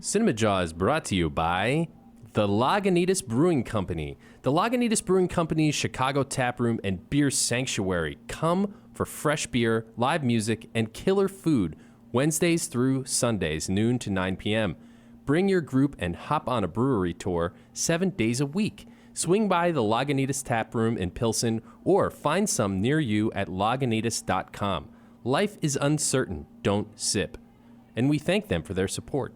Cinemajaw is brought to you by the Lagunitas Brewing Company. The Lagunitas Brewing Company's Chicago tap room and beer sanctuary. Come for fresh beer, live music, and killer food Wednesdays through Sundays, noon to 9 p.m. Bring your group and hop on a brewery tour 7 days a week. Swing by the Lagunitas Tap Room in Pilsen or find some near you at lagunitas.com. Life is uncertain. Don't sip. And we thank them for their support.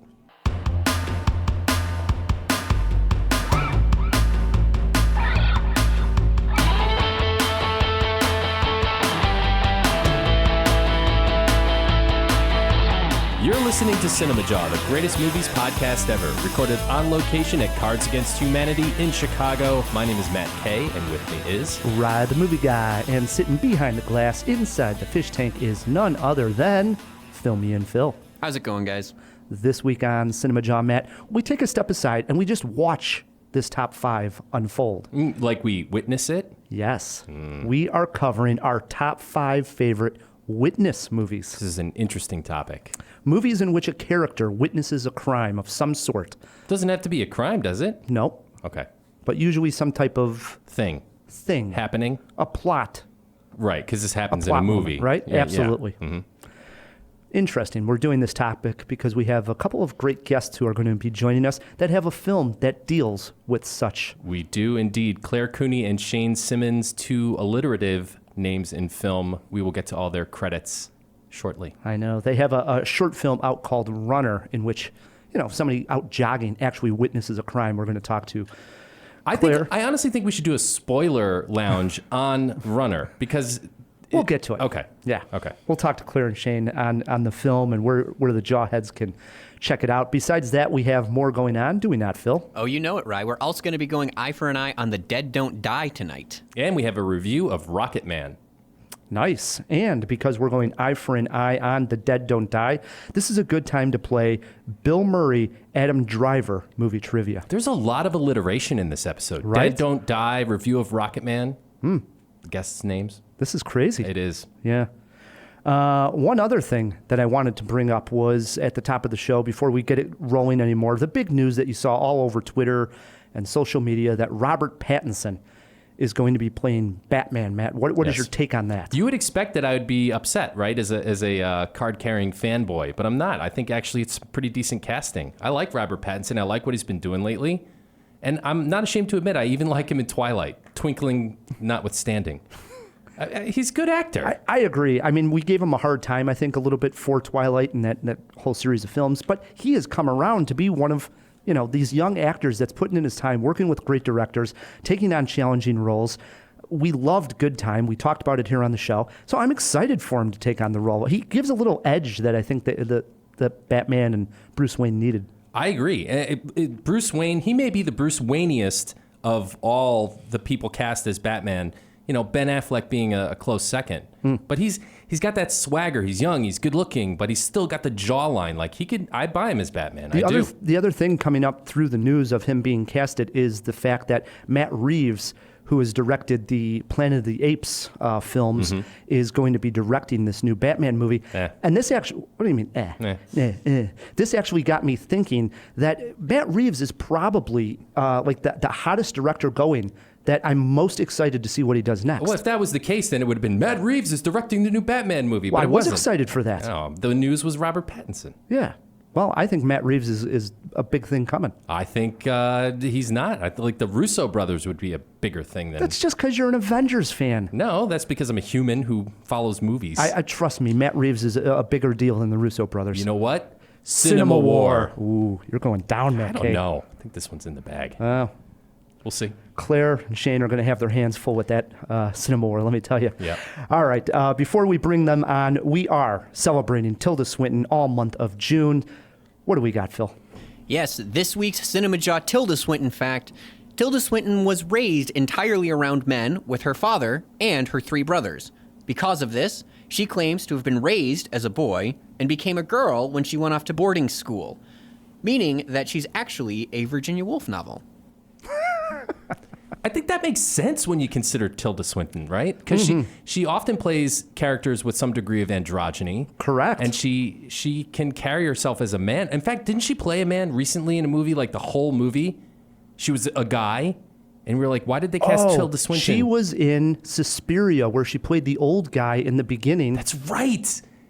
You're listening to Cinemajaw, the greatest movies podcast ever, recorded on location at Cards Against Humanity in Chicago. My name is Matt Kay, and with me is Rod, the movie guy, and sitting behind the glass inside the fish tank is none other than Filmy and Phil. How's it going, guys? This week on Cinemajaw, Matt, we take a step aside and we just watch this top 5 unfold. like we witness it? Yes. We are covering our top 5 favorite witness movies. This is an interesting topic. Movies in which a character witnesses a crime of some sort. Doesn't have to be a crime, does it? No. Okay. But usually some type of Thing. Happening? A plot. Right, because this happens A in a plot movie. moment, right? Yeah, Absolutely. Yeah. Mm-hmm. Interesting. We're doing this topic because we have a couple of great guests who are going to be joining us that have a film that deals with such. We do indeed. Clare Cooney and Shane Simmons, two alliterative names in film. We will get to all their credits shortly. I know. They have a short film out called Runner in which, somebody out jogging actually witnesses a crime. We're going to talk to Claire. I honestly think we should do a spoiler lounge on Runner because... We'll get to it. Okay. Yeah. Okay. We'll talk to Claire and Shane on the film and where the jawheads can check it out. Besides that, we have more going on. Do we not, Phil? Oh, you know it, Rye. We're also going to be going eye for an eye on The Dead Don't Die tonight. And we have a review of Rocketman. Nice. And because we're going eye for an eye on The Dead Don't Die, this is a good time to play Bill Murray, Adam Driver movie trivia. There's a lot of alliteration in this episode. Right? Dead Don't Die, review of Rocketman. Guests' names. This is crazy. It is. Yeah. One other thing that I wanted to bring up was at the top of the show, before we get it rolling anymore, the big news that you saw all over Twitter and social media that Robert Pattinson is going to be playing Batman. Matt, what is your take on that? You would expect that I would be upset, right, as a card-carrying fanboy, but I'm not. I think actually it's pretty decent casting. I like Robert Pattinson. I like what he's been doing lately. And I'm not ashamed to admit I even like him in Twilight, twinkling notwithstanding. He's a good actor. I agree. I mean, we gave him a hard time, I think, a little bit for Twilight and that whole series of films, but he has come around to be one of these young actors that's putting in his time, working with great directors, taking on challenging roles. We loved Good Time. We talked about it here on the show. So I'm excited for him to take on the role. He gives a little edge that I think that Batman and Bruce Wayne needed. I agree. Bruce Wayne, he may be the Bruce Wayniest of all the people cast as Batman. Ben Affleck being a close second. But he's got that swagger. He's young, he's good looking, but he's still got the jawline. Like I'd buy him as Batman. The other thing coming up through the news of him being casted is the fact that Matt Reeves, who has directed the Planet of the Apes films, is going to be directing this new Batman movie. And this actually, what do you mean? This actually got me thinking that Matt Reeves is probably like the hottest director going, that I'm most excited to see what he does next. Well, if that was the case, then it would have been Matt Reeves is directing the new Batman movie. Well, but I was excited for that. The news was Robert Pattinson. Yeah. Well, I think Matt Reeves is a big thing coming. I think he's not. I think the Russo brothers would be a bigger thing than... That's just because you're an Avengers fan. No, that's because I'm a human who follows movies. I trust me, Matt Reeves is a bigger deal than the Russo brothers. You know what? Cinema War. Ooh, you're going down, Matt. I don't know. I think this one's in the bag. Oh. We'll see. Claire and Shane are going to have their hands full with that Cinema War, let me tell you. Yeah. All right. Before we bring them on, we are celebrating Tilda Swinton all month of June. What do we got, Phil? Yes, this week's Cinemajaw Tilda Swinton fact. Tilda Swinton was raised entirely around men with her father and her 3 brothers. Because of this, she claims to have been raised as a boy and became a girl when she went off to boarding school, meaning that she's actually a Virginia Woolf novel. I think that makes sense when you consider Tilda Swinton, right? Because she often plays characters with some degree of androgyny. Correct. And she can carry herself as a man. In fact, didn't she play a man recently in a movie, like the whole movie? She was a guy. And we were like, why did they cast Tilda Swinton? She was in Suspiria, where she played the old guy in the beginning. That's right.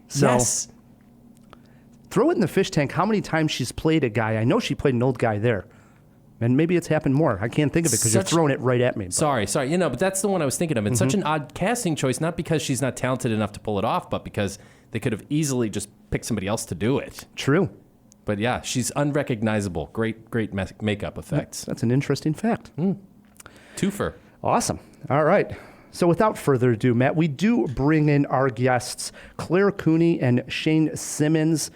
So, yes. Throw it in the fish tank how many times she's played a guy. I know she played an old guy there. And maybe it's happened more. I can't think of it because you're throwing it right at me. But. Sorry. But that's the one I was thinking of. It's such an odd casting choice, not because she's not talented enough to pull it off, but because they could have easily just picked somebody else to do it. True. But yeah, she's unrecognizable. Great makeup effects. That's an interesting fact. Twofer. Awesome. All right. So without further ado, Matt, we do bring in our guests, Clare Cooney and Shane Simmons.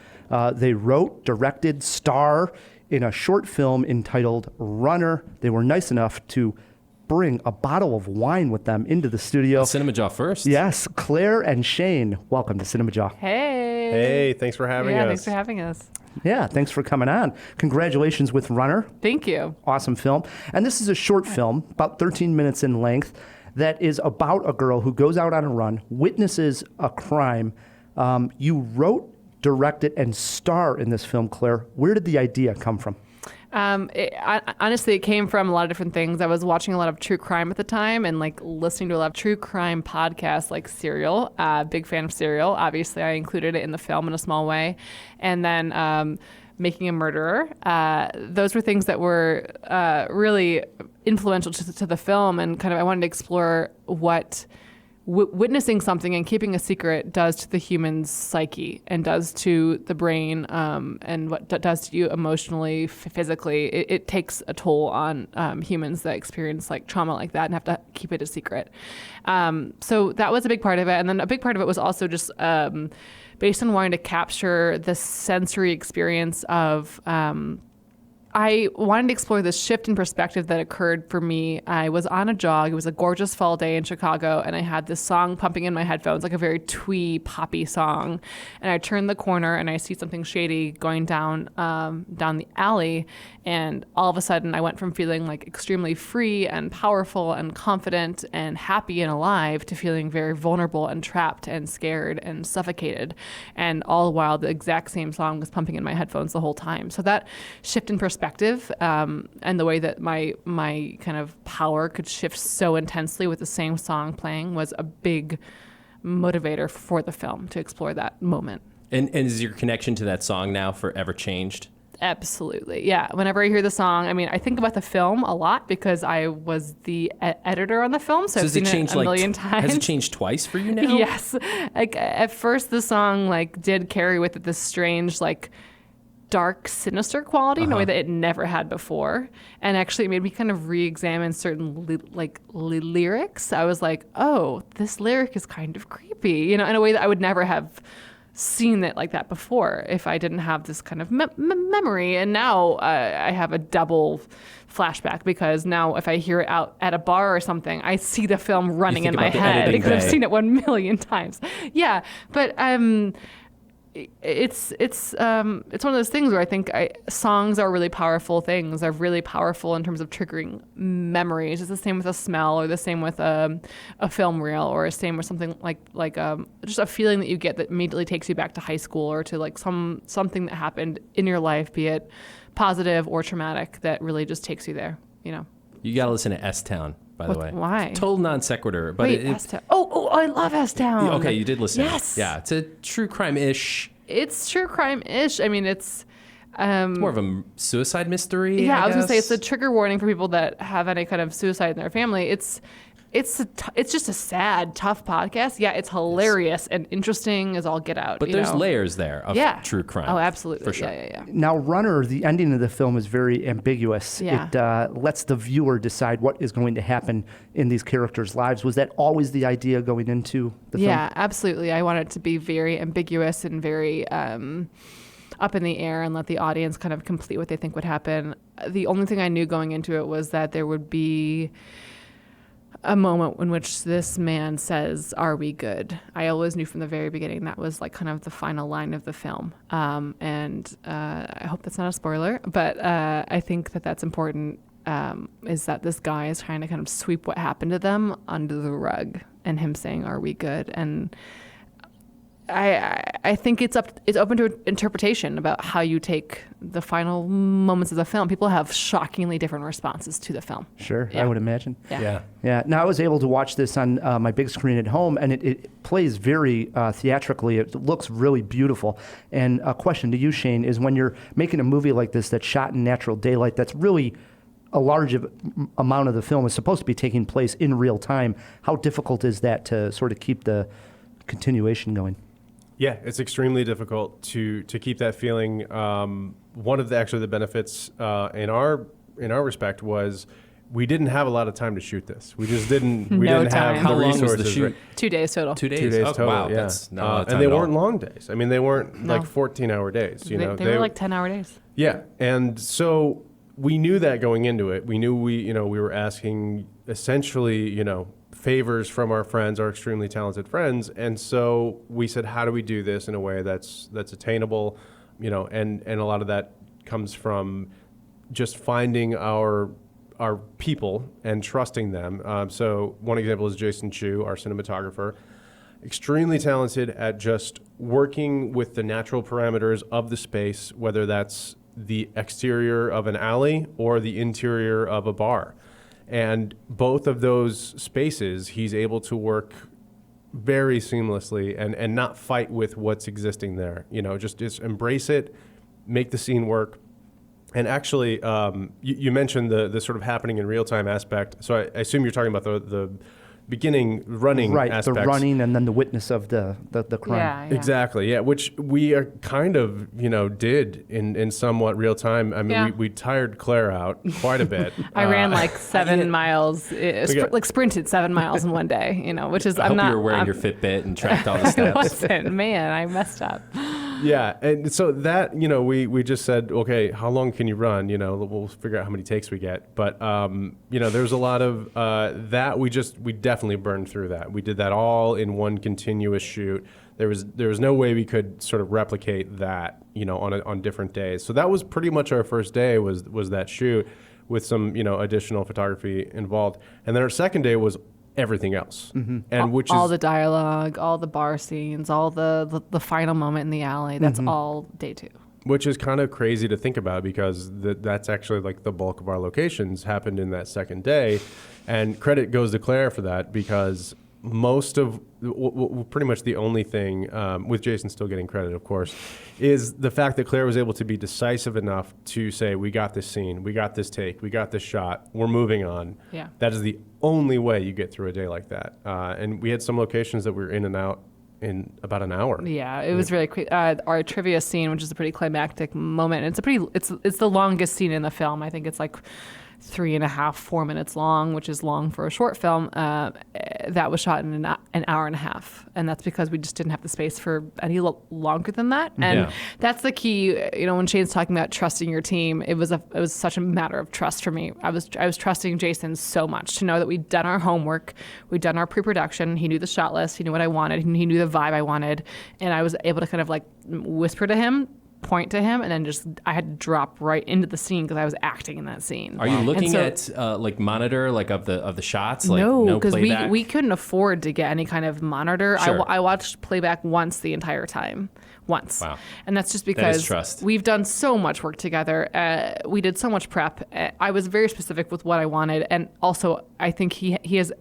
They wrote, directed, star in a short film entitled Runner. They were nice enough to bring a bottle of wine with them into the studio. Cinemajaw first. Yes, Clare and Shane, welcome to Cinemajaw. Hey. Hey, thanks for having us. Yeah, thanks for having us. Yeah, thanks for coming on. Congratulations with Runner. Thank you. Awesome film. And this is a short film, about 13 minutes in length, that is about a girl who goes out on a run, witnesses a crime. You wrote, directed, and star in this film, Clare. Where did the idea come from? Honestly, it came from a lot of different things. I was watching a lot of true crime at the time and like listening to a lot of true crime podcasts like Serial. Big fan of Serial. Obviously, I included it in the film in a small way. And then Making a Murderer. Those were things that were really influential to the film, and kind of I wanted to explore what witnessing something and keeping a secret does to the human's psyche and does to the brain, and what that does to you emotionally, physically. It takes a toll on humans that experience like trauma like that and have to keep it a secret. So that was a big part of it. And then a big part of it was also just based on wanting to capture the sensory experience of I wanted to explore this shift in perspective that occurred for me. I was on a jog. It was a gorgeous fall day in Chicago, and I had this song pumping in my headphones, like a very twee, poppy song. And I turned the corner, and I see something shady going down the alley. And all of a sudden, I went from feeling like extremely free and powerful and confident and happy and alive to feeling very vulnerable and trapped and scared and suffocated. And all the while, the exact same song was pumping in my headphones the whole time. So that shift in perspective and the way that my kind of power could shift so intensely with the same song playing was a big motivator for the film to explore that moment. And is your connection to that song now forever changed? Absolutely. Yeah. Whenever I hear the song, I mean, I think about the film a lot because I was the editor on the film. So I've seen it a million times. Has it changed twice for you now? Yes. Like at first the song like did carry with it this strange like dark, sinister quality in a way that it never had before. And actually it made me kind of re-examine certain lyrics. I was like, oh, this lyric is kind of creepy, you know, in a way that I would never have seen it like that before if I didn't have this kind of memory. And now I have a double flashback because now if I hear it out at a bar or something, I see the film running in my head because I've seen it 1 million times. Yeah, but it's one of those things where I think songs are really powerful things. They're really powerful in terms of triggering memories. It's the same with a smell, or the same with a film reel, or the same with something like just a feeling that you get that immediately takes you back to high school, or to like something that happened in your life, be it positive or traumatic, that really just takes you there. You know. You got to listen to S-Town. By the way. Why? Total non sequitur. But wait, S-Town. Oh, I love S-Town. Okay, you did listen. Yes. Yeah, it's a true crime-ish. It's true crime-ish. I mean, it's more of a suicide mystery. Yeah, I was guess. gonna say it's a trigger warning for people that have any kind of suicide in their family. It's just a sad, tough podcast. Yeah, it's hilarious and interesting as all get out. But there's layers there of true crime. Oh, absolutely. For sure. Yeah. Now, Runner, the ending of the film is very ambiguous. Yeah. It lets the viewer decide what is going to happen in these characters' lives. Was that always the idea going into the film? Yeah, absolutely. I wanted it to be very ambiguous and very up in the air and let the audience kind of complete what they think would happen. The only thing I knew going into it was that there would be a moment in which this man says, "Are we good?" I always knew from the very beginning that was like kind of the final line of the film. And I hope that's not a spoiler, but I think that that's important is that this guy is trying to kind of sweep what happened to them under the rug, and him saying, "Are we good?" And I think it's open to interpretation about how you take the final moments of the film. People have shockingly different responses to the film. Sure, Yeah. I would imagine. Yeah. Yeah. Now, I was able to watch this on my big screen at home, and it plays very theatrically. It looks really beautiful. And a question to you, Shane, is when you're making a movie like this that's shot in natural daylight, that's really a large amount of the film is supposed to be taking place in real time. How difficult is that to sort of keep the continuation going? Yeah, it's extremely difficult to keep that feeling. One of the benefits in our respect was we didn't have a lot of time to shoot this. We just didn't. We No didn't time. have How the long was resources. the shoot? 2 days total. 2 days. 2 days Oh, total. wow, Yeah, that's not a lot of time and they at all. weren't long days. I mean, they weren't No. like 14-hour days. You know, They were like 10-hour days. Yeah, and so we knew that going into it. We knew we were asking essentially, favors from our friends, our extremely talented friends, and so we said, how do we do this in a way that's attainable, and a lot of that comes from just finding our people and trusting them. So one example is Jason Chu, our cinematographer, extremely talented at just working with the natural parameters of the space, whether that's the exterior of an alley or the interior of a bar. And both of those spaces, he's able to work very seamlessly and not fight with what's existing there. Just embrace it, make the scene work. And actually, you mentioned the sort of happening in real time aspect. So I assume you're talking about the beginning running Right, aspects. the running and then the witness of the crime. Yeah. Exactly, yeah, which we are kind of, did in somewhat real time. I mean, Yeah. we tired Claire out quite a bit. I ran like 7 miles, got- sprinted 7 miles in one day, which is, I I'm hope not. you were wearing I'm- your Fitbit and tracked all the I steps. wasn't. Man, I messed up. Yeah, and so that, we just said, okay, how long can you run? We'll figure out how many takes we get. But, there's a lot of that. We definitely burned through that. We did that all in one continuous shoot. There was no way we could sort of replicate that, on different days. So that was pretty much our first day was that shoot with some, additional photography involved. And then our second day was everything else. And All the dialogue, all the bar scenes, all the final moment in the alley. That's all day 2. Which is kind of crazy to think about because that's actually like the bulk of our locations happened in that second day. And credit goes to Claire for that because most of, pretty much the only thing, with Jason still getting credit, of course, is the fact that Claire was able to be decisive enough to say, we got this scene, we got this take, we got this shot, we're moving on. Yeah. That is the only way you get through a day like that. And we had some locations that we were in and out in about an hour. Yeah, it was really quick. Our trivia scene, which is a pretty climactic moment. It's the longest scene in the film. I think it's like 3.5, 4 minutes long, which is long for a short film. That was shot in an hour and a half, and that's because we just didn't have the space for any longer than that. And Yeah. that's the key. When Shane's talking about trusting your team, it was such a matter of trust for me. I was trusting Jason so much to know that we'd done our homework, we'd done our pre-production. He knew the shot list, he knew what I wanted, he knew the vibe I wanted, and I was able to kind of like whisper to him, point to him, and then I had to drop right into the scene because I was acting in that scene. Are you looking And so- at like monitor like of the shots? Like no, because playback? we couldn't afford to get any kind of monitor. Sure. I watched playback once the entire time. Once. Wow. And that's just That is because trust. we've done so much work together. We did so much prep. I was very specific with what I wanted. And also, I think he has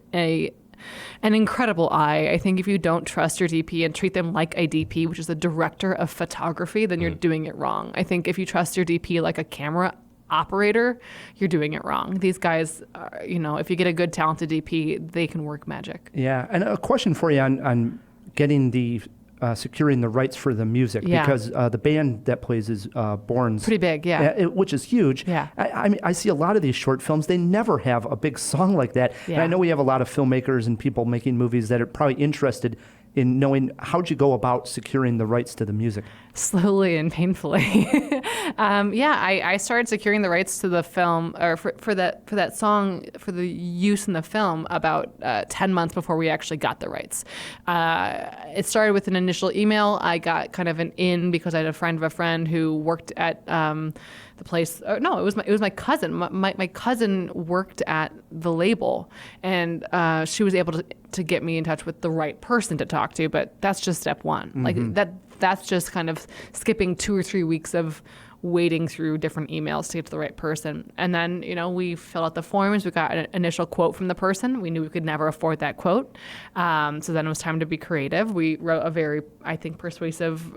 an incredible eye. I think if you don't trust your DP and treat them like a DP, which is a director of photography, then you're doing it wrong. I think if you trust your DP like a camera operator, you're doing it wrong. These guys, if you get a good talented DP, they can work magic. Yeah, and a question for you on getting the securing the rights for the music, Yeah. because the band that plays is Borns. Pretty big, yeah. Which is huge. Yeah. I mean, I see a lot of these short films, they never have a big song like that. And Yeah. I know we have a lot of filmmakers and people making movies that are probably interested in knowing how'd you go about securing the rights to the music? Slowly and painfully. I started securing the rights to the film, or for that song, for the use in the film, about 10 months before we actually got the rights. It started with an initial email. I got kind of an in because I had a friend of a friend who worked at the place. No, it was my cousin. My cousin worked at the label, and she was able to get me in touch with the right person to talk to. But that's just step one. Like that's just kind of skipping 2 or 3 weeks of wading through different emails to get to the right person. And then, we filled out the forms. We got an initial quote from the person. We knew we could never afford that quote. So then it was time to be creative. We wrote a very, I think, persuasive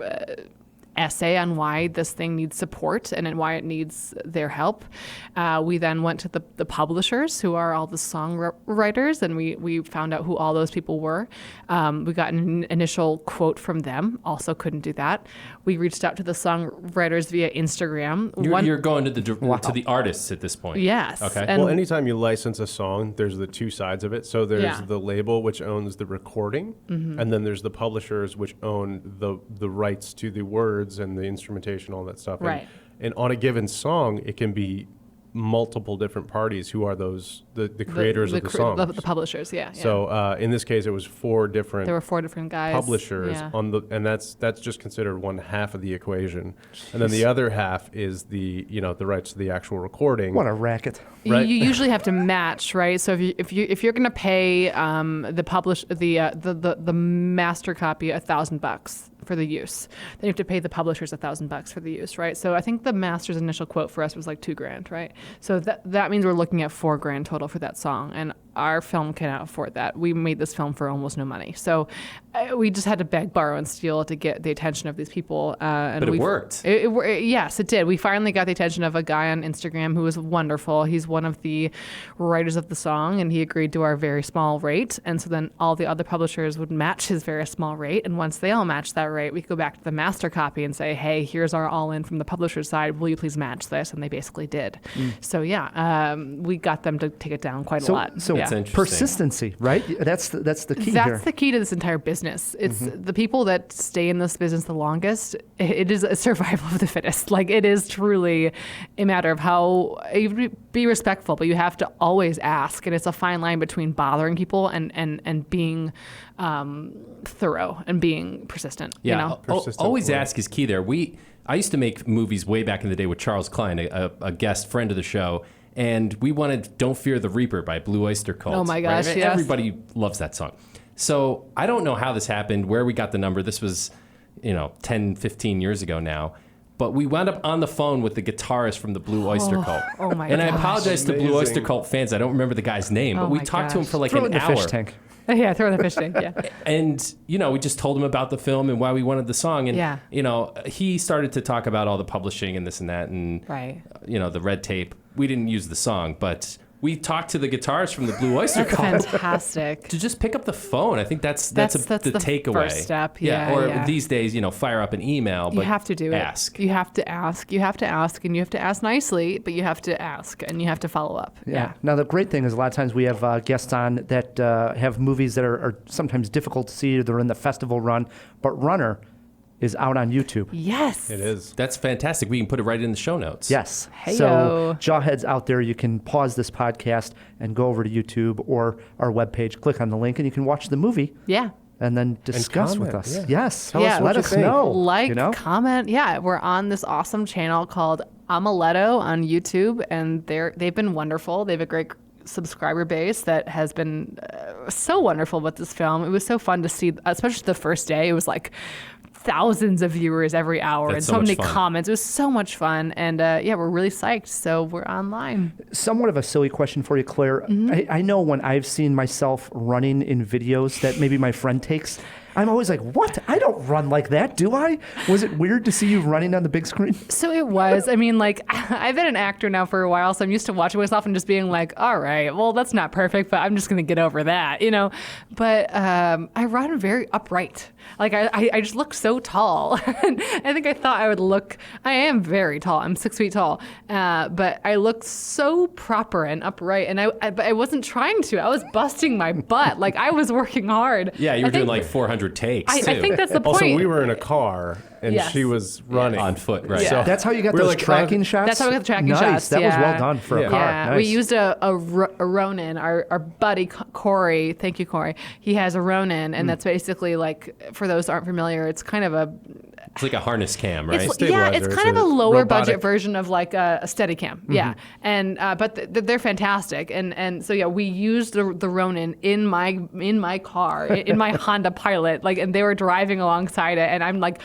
essay on why this thing needs support and why it needs their help. We then went to the publishers, who are all the songwriters, and we found out who all those people were. We got an initial quote from them. Also couldn't do that. We reached out to the songwriters via Instagram. You're going to the artists at this point. Yes. Okay. And Well, anytime you license a song, there's the two sides of it. So there's the label, which owns the recording, and then there's the publishers, which own the rights to the words and the instrumentation, all that stuff. Right. And on a given song, it can be multiple different parties who are the creators of the songs. The publishers, yeah. So in this case, it was 4 different. There were 4 different guys. Publishers and that's just considered one half of the equation, and then the other half is the rights to the actual recording. What a racket! Right. You usually have to match, right? So if you're going to pay the master copy $1,000 for the use, then you have to pay the publishers $1,000 for the use, right? So I think the master's initial quote for us was like $2,000, right? So that means we're looking at $4,000 total for that song, and our film cannot afford that. We made this film for almost no money, so we just had to beg, borrow, and steal to get the attention of these people. But it worked. Yes, it did. We finally got the attention of a guy on Instagram who was wonderful. He's one of the writers of the song, and he agreed to our very small rate. And so then all the other publishers would match his very small rate, and once they all matched that rate, we could go back to the master copy and say, hey, here's our all-in from the publisher's side. Will you please match this? And they basically did. So we got them to take it down quite a lot. So That's interesting. Persistency, right? That's the key here. That's the key to this entire business. It's the people that stay in this business the longest. It is a survival of the fittest. Like, it is truly a matter of how you be respectful, but you have to always ask. And it's a fine line between bothering people and being thorough and being persistent. Yeah, always right. ask is key there. I used to make movies way back in the day with Charles Klein, a guest friend of the show. And we wanted Don't Fear the Reaper by Blue Oyster Cult. Oh, my gosh, right? yes. Everybody loves that song. So I don't know how this happened, where we got the number. This was, 10, 15 years ago now. But we wound up on the phone with the guitarist from the Blue Oyster Cult. Oh, my And I gosh. apologize to Blue Oyster Cult fans. I don't remember the guy's name. But we my talked to him gosh. for like Throw it an in the hour. fish tank. Yeah, throw in the fish tank, yeah. And, we just told him about the film and why we wanted the song. And, Yeah. he started to talk about all the publishing and this and that and, Right. the red tape. We didn't use the song, but we talked to the guitarist from the Blue Oyster That's Cult fantastic. to just pick up the phone. I think that's the the takeaway. first step, yeah, Or yeah. these days, fire up an email. But You have to do ask. it. You have to ask. You have to ask, and you have to ask nicely, but you have to ask, and you have to follow up. Yeah. Now, the great thing is a lot of times we have guests on that have movies that are sometimes difficult to see. They're in the festival run, but Runner is out on YouTube. Yes. It is. That's fantastic. We can put it right in the show notes. Yes. Heyo. So, Jawheads out there, you can pause this podcast and go over to YouTube or our webpage, click on the link, and you can watch the movie Yeah. and then discuss with comment, us. yeah. Yes. Tell us what let you us think. know. Like, comment. Yeah, we're on this awesome channel called Amaletto on YouTube, and they've been wonderful. They have a great subscriber base that has been so wonderful with this film. It was so fun to see, especially the first day. It was like thousands of viewers every hour That's and so so much many fun. comments. It was so much fun. And we're really psyched. So we're online. Somewhat of a silly question for you, Claire. I know when I've seen myself running in videos that maybe my friend takes, I'm always like, what? I don't run like that, do I? Was it weird to see you running on the big screen? So it was. I mean, like, I've been an actor now for a while, so I'm used to watching myself and just being like, all right, well, that's not perfect, but I'm just going to get over that, But I run very upright. Like, I just look so tall. And I think I thought I am very tall. I'm 6 feet tall. But I look so proper and upright. And but I wasn't trying to. I was busting my butt. Like, I was working hard. Yeah, you were doing like 400 takes, I too. think that's the point. Also, we were in a car and Yes. she was running on foot, right? Yeah. So That's how you got we were those like, tracking shots? That's how we got the tracking nice. shots, That was yeah. well done for a car. Yeah, Nice. we used a Ronin. Our buddy Corey, thank you, Corey. He has a Ronin, and that's basically like, for those who aren't familiar, it's kind of It's like a harness cam, right? It's, Stabilizer. it's kind It's of a a lower robotic- budget version of like a Steadicam. Yeah, and but they're fantastic. And so yeah, we used the Ronin in my car in my Honda Pilot, like, and they were driving alongside it, and I'm like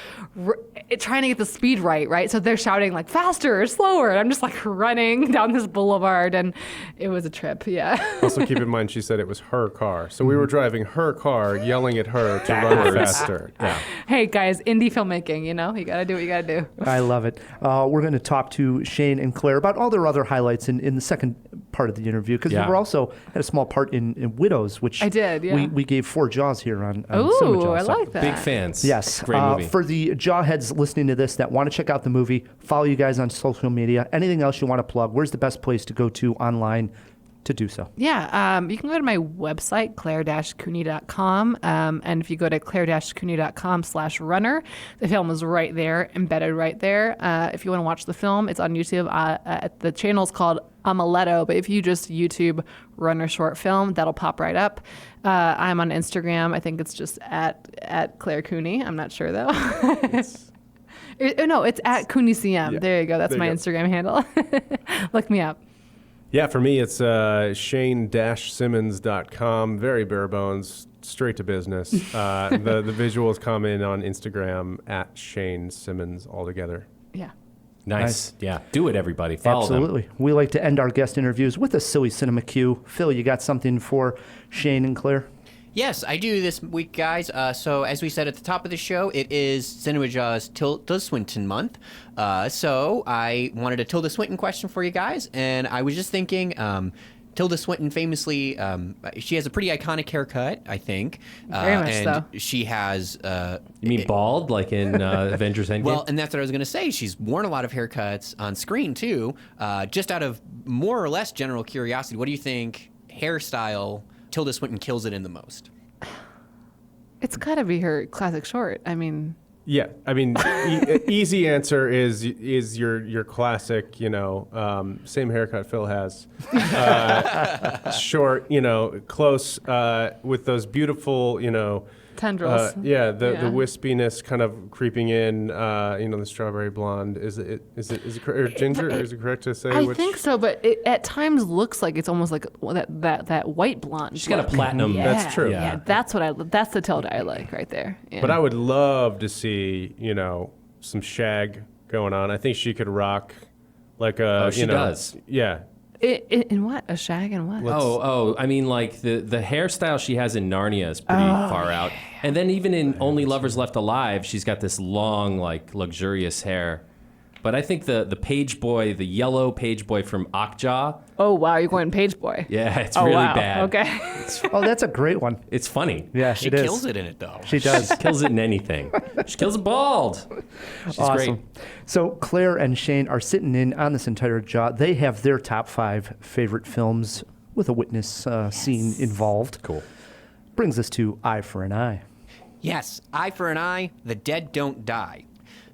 trying to get the speed right. So they're shouting like faster or slower, and I'm just like running down this boulevard, and it was a trip. Yeah. Also, keep in mind, she said it was her car. So we were driving her car, yelling at her to run faster. Yeah. Hey guys, indie filmmaking, you know, you gotta do what you gotta do. I love it. We're going to talk to Shane and Claire about all their other highlights in the second part of the interview, because Yeah. we were also had a small part in Widows, which I did, yeah. we gave 4 Jaws here on Ooh, Cinemajaw. I So- like that. Big fans. Yes. Great movie. For the Jawheads listening to this that want to check out the movie, follow you guys on social media. Anything else you want to plug? Where's the best place to go to online to do so? Yeah, you can go to my website, clare-cooney.com. And if you go to clare-cooney.com/runner, the film is right there, embedded right there. If you want to watch the film, it's on YouTube. The channel's called Amaletto, but if you just YouTube Runner Short Film, that'll pop right up. I'm on Instagram. I think it's just at Clare Cooney. I'm not sure, though. No, it's at Cooney CM. Yeah. There you go. That's There my you go. Instagram handle. Look me up. Yeah, for me, it's Shane-Simmons.com. Very bare bones, straight to business. The visuals come in on Instagram at Shane Simmons altogether. Yeah. Nice. Yeah. Do it, everybody. Follow Absolutely. them. We like to end our guest interviews with a silly cinema cue. Phil, you got something for Shane and Claire? Yes, I do this week, guys. So, as we said at the top of the show, it is Cinemajaw's Tilda Swinton month. So, I wanted a Tilda Swinton question for you guys, and I was just thinking, Tilda Swinton famously, she has a pretty iconic haircut, I think. Very much and so. she has... You mean bald, like in Avengers Endgame? Well, and that's what I was going to say. She's worn a lot of haircuts on screen, too. Just out of more or less general curiosity, what do you think hairstyle Tilda Swinton kills it in the most? It's got to be her classic short. I mean, Yeah, I mean, easy answer is your classic, same haircut Phil has, short, close, with those beautiful, tendrils. the wispiness kind of creeping in, the strawberry blonde. Is it or ginger? Or is it correct to say? I think so, but it at times looks like it's almost like that white blonde. She's got a look. platinum. Yeah, That's true. Yeah, that's the Tilda I like right there. Yeah. But I would love to see, some shag going on. I think she could rock like a. Oh, she does. Yeah. In what? A shag and what? I mean, like the hairstyle she has in Narnia is pretty far out. And then even in Only Lovers Left Alive, she's got this long, like, luxurious hair. But I think the page boy, the yellow page boy from Okja, Oh, wow, you're going Page Boy. yeah, it's Oh, really wow. bad. Okay. Oh, that's a great one. It's funny. Yeah, She it is. kills it in it, though. She does. She kills it in anything. She kills it bald. She's Awesome. great. So Claire and Shane are sitting in on this entire Jaw. They have their top 5 favorite films with a witness scene involved. Cool. Brings us to Eye for an Eye. Yes, eye for an eye, the dead don't die.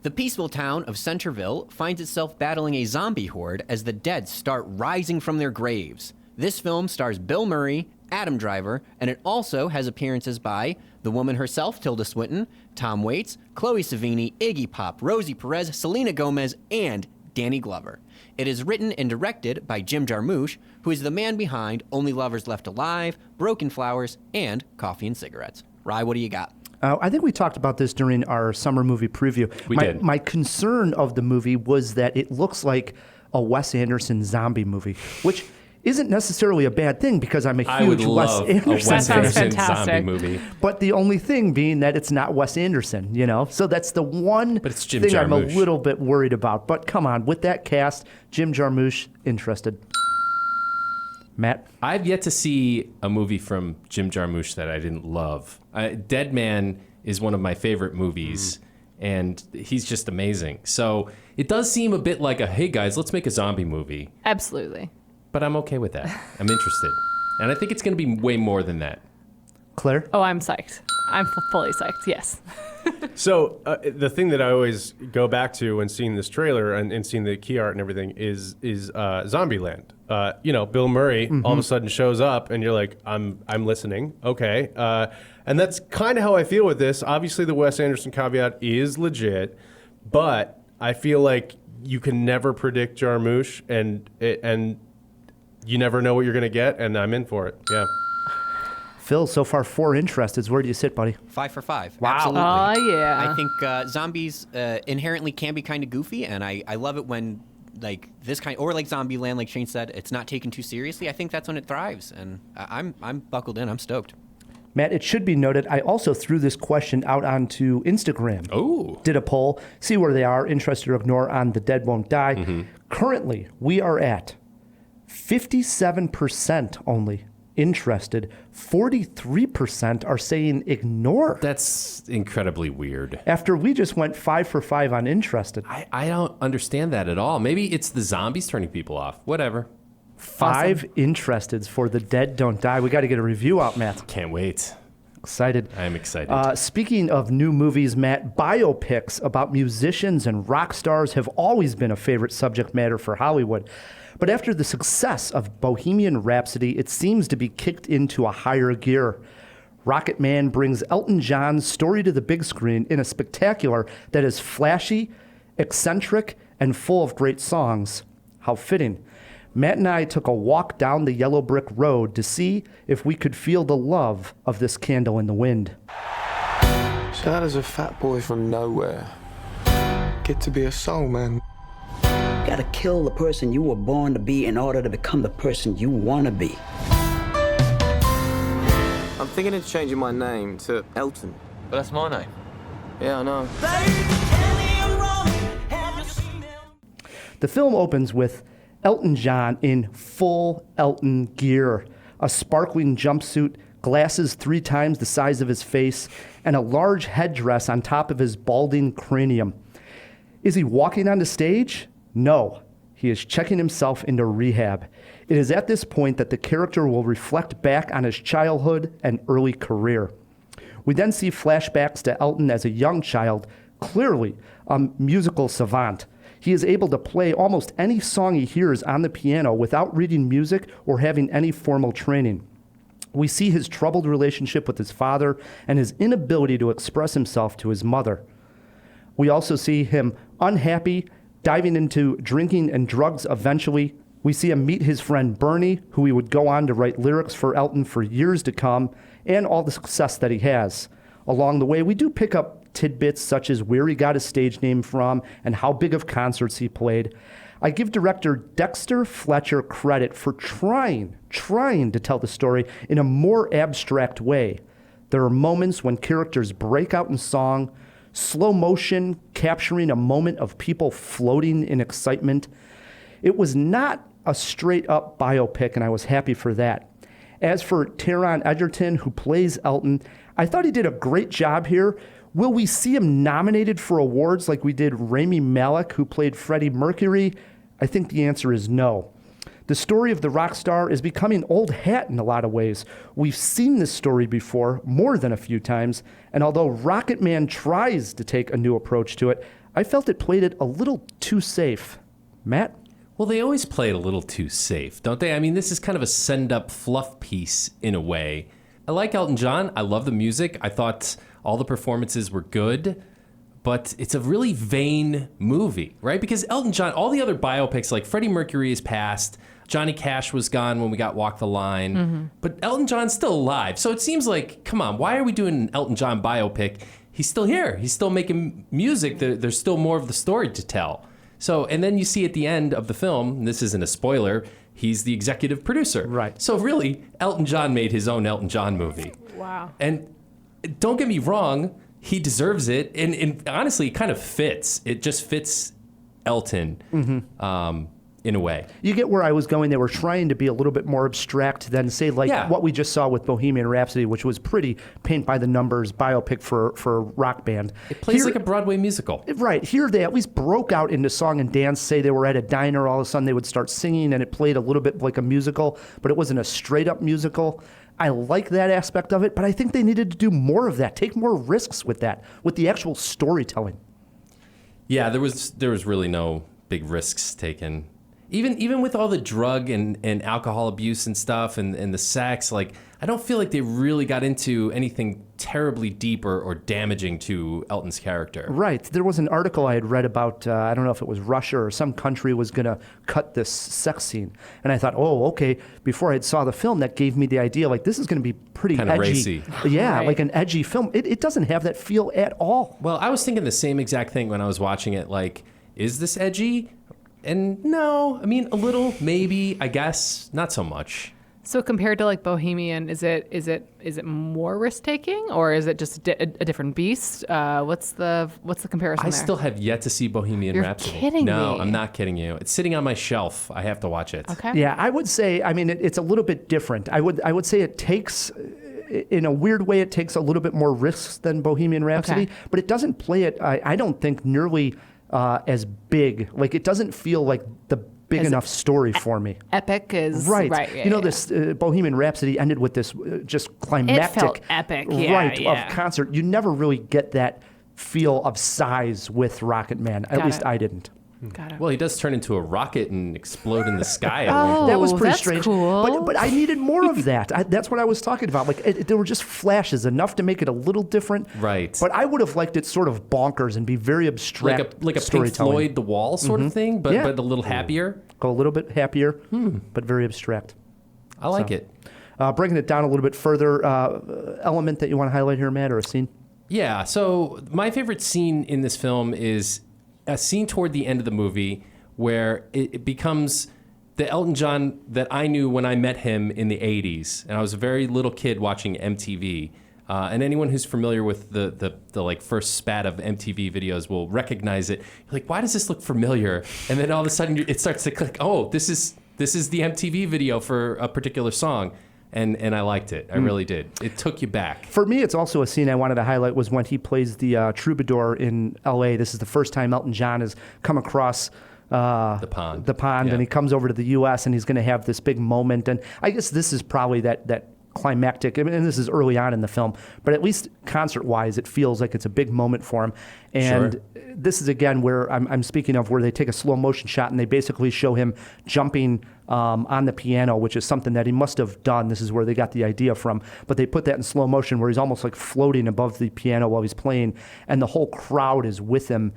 The peaceful town of Centerville finds itself battling a zombie horde as the dead start rising from their graves. This film stars Bill Murray, Adam Driver, and it also has appearances by the woman herself, Tilda Swinton, Tom Waits, Chloe Savini, Iggy Pop, Rosie Perez, Selena Gomez, and Danny Glover. It is written and directed by Jim Jarmusch, who is the man behind Only Lovers Left Alive, Broken Flowers, and Coffee and Cigarettes. Rye, what do you got? I think we talked about this during our summer movie preview. We did. My concern of the movie was that it looks like a Wes Anderson zombie movie, which isn't necessarily a bad thing because I'm a I would huge Wes love a Anderson Wes That sounds Anderson zombie fantastic. movie. But the only thing being that it's not Wes Anderson, So that's the one But it's Jim thing I'm a Jarmusch. little bit worried about. But come on, with that cast, Jim Jarmusch, interested. Matt? I've yet to see a movie from Jim Jarmusch that I didn't love. Dead Man is one of my favorite movies, and he's just amazing. So it does seem a bit like hey guys, let's make a zombie movie. Absolutely. But I'm okay with that. I'm interested. And I think it's going to be way more than that. Claire? Oh, I'm psyched. I'm fully psyched, yes. So the thing that I always go back to when seeing this trailer and seeing the key art and everything is Zombieland. Bill Murray all of a sudden shows up, and you're like, I'm listening. Okay, and that's kind of how I feel with this. Obviously, the Wes Anderson caveat is legit, but I feel like you can never predict Jarmusch, and you never know what you're going to get, and I'm in for it. Yeah. Phil, so far 4 interested. Where do you sit, buddy? 5 for 5. Wow. Absolutely. Oh, yeah. I think zombies inherently can be kind of goofy, and I love it when like this kind, or like Zombieland, like Shane said, it's not taken too seriously. I think that's when it thrives, and I'm buckled in. I'm stoked. Matt, it should be noted, I also threw this question out onto Instagram. Oh. Did a poll, see where they are, interested or ignore on The Dead Won't Die. Currently, we are at 57% only interested. 43% are saying ignore. That's incredibly weird. After we just went 5 for 5 on interested. I don't understand that at all. Maybe it's the zombies turning people off. Whatever. 5 interesteds for The Dead Don't Die. We got to get a review out, Matt. Can't wait. Excited. I am excited. Speaking of new movies, Matt, biopics about musicians and rock stars have always been a favorite subject matter for Hollywood. But after the success of Bohemian Rhapsody, it seems to be kicked into a higher gear. Rocketman brings Elton John's story to the big screen in a spectacular that is flashy, eccentric, and full of great songs. How fitting. Matt and I took a walk down the yellow brick road to see if we could feel the love of this candle in the wind. So how does a fat boy from nowhere get to be a soul man? You gotta kill the person you were born to be in order to become the person you wanna be. I'm thinking of changing my name to Elton. But that's my name. Yeah, I know. The film opens with Elton John in full Elton gear, a sparkling jumpsuit, glasses 3 times the size of his face, and a large headdress on top of his balding cranium. Is he walking on the stage? No, he is checking himself into rehab. It is at this point that the character will reflect back on his childhood and early career. We then see flashbacks to Elton as a young child, clearly a musical savant. He is able to play almost any song he hears on the piano without reading music or having any formal training. We see his troubled relationship with his father and his inability to express himself to his mother. We also see him unhappy, diving into drinking and drugs eventually. We see him meet his friend Bernie, who he would go on to write lyrics for Elton for years to come, and all the success that he has. Along the way, we do pick up tidbits such as where he got his stage name from and how big of concerts he played. I give director Dexter Fletcher credit for trying to tell the story in a more abstract way. There are moments when characters break out in song, slow motion capturing a moment of people floating in excitement. It was not a straight up biopic, and I was happy for that. As for Taron Egerton, who plays Elton, I thought he did a great job here. Will we see him nominated for awards like we did Rami Malek, who played Freddie Mercury? I think the answer is no. The story of the rock star is becoming old hat in a lot of ways. We've seen this story before, more than a few times, and although Rocketman tries to take a new approach to it, I felt it played it a little too safe. Matt? Well, they always play it a little too safe, don't they? I mean, this is kind of a send-up fluff piece in a way. I like Elton John. I love the music. I thought all the performances were good, but it's a really vain movie, right? Because Elton John, all the other biopics, like Freddie Mercury is passed, Johnny Cash was gone when we got Walk the Line, but Elton John's still alive. So it seems like, come on, why are we doing an Elton John biopic? He's still here. He's still making music. There's still more of the story to tell. So, and then you see at the end of the film, and this isn't a spoiler, he's the executive producer. Right. So really, Elton John made his own Elton John movie. Wow. And don't get me wrong, he deserves it. And honestly, it kind of fits. It just fits Elton in a way. You get where I was going. They were trying to be a little bit more abstract than, say, like what we just saw with Bohemian Rhapsody, which was pretty paint-by-the-numbers biopic for a rock band. It plays like a Broadway musical. Right. Here they at least broke out into song and dance. Say they were at a diner, all of a sudden they would start singing, and it played a little bit like a musical, but it wasn't a straight-up musical. I like that aspect of it, but I think they needed to do more of that, take more risks with that, with the actual storytelling. Yeah, there was really no big risks taken. Even with all the drug and alcohol abuse and stuff and the sex, like, I don't feel like they really got into anything terribly deep or damaging to Elton's character. Right. There was an article I had read about, I don't know if it was Russia or some country was going to cut this sex scene. And I thought, oh, okay, before I saw the film, that gave me the idea, like, this is going to be pretty Kinda edgy. racy. Yeah, Right. like an edgy film. It doesn't have that feel at all. Well, I was thinking the same exact thing when I was watching it. Like, is this edgy? And no, I mean, a little, maybe, I guess, not so much. So compared to like Bohemian, is it more risk taking, or is it just a different beast? What's the comparison I there? still have yet to see Bohemian You're Rhapsody. kidding No, me. I'm not kidding you. It's sitting on my shelf. I have to watch it. Okay. Yeah, I would say, I mean, it's a little bit different. I would say it takes, in a weird way, it takes a little bit more risks than Bohemian Rhapsody, Okay. but it doesn't play it, I don't think, nearly as big. Like, it doesn't feel like the big As enough story for me. Epic is Right. yeah, you know, yeah. this Bohemian Rhapsody ended with this just climactic felt epic, yeah, right, yeah. of concert. You never really get that feel of size with Rocketman. At Got least it. I didn't. Got it. Well, he does turn into a rocket and explode in the sky. Oh, That was pretty that's strange. cool. But I needed more of that. That's what I was talking about. Like, there were just flashes, enough to make it a little different. Right. But I would have liked it sort of bonkers and be very abstract like a Pink storytelling. Floyd The Wall sort of thing, but, Yeah. but a little happier. Go a little bit happier, but very abstract. I like So. it. Bringing it down a little bit further, element that you want to highlight here, Matt, or a scene? Yeah, so my favorite scene in this film is a scene toward the end of the movie where it becomes the Elton John that I knew when I met him in the 80s. And I was a very little kid watching MTV. And anyone who's familiar with the like first spat of MTV videos will recognize it. You're like, why does this look familiar? And then all of a sudden it starts to click, oh, this is the MTV video for a particular song. And I liked it. I really did. It took you back. For me, it's also a scene I wanted to highlight was when he plays the troubadour in L.A. This is the first time Elton John has come across The pond. yeah. And he comes over to the U.S. and he's going to have this big moment. And I guess this is probably that climactic, I mean, and this is early on in the film, but at least concert-wise, it feels like it's a big moment for him. And Sure. this is, again, where I'm speaking of where they take a slow motion shot and they basically show him jumping on the piano, which is something that he must have done. This is where they got the idea from. But they put that in slow motion where he's almost like floating above the piano while he's playing, and the whole crowd is with him,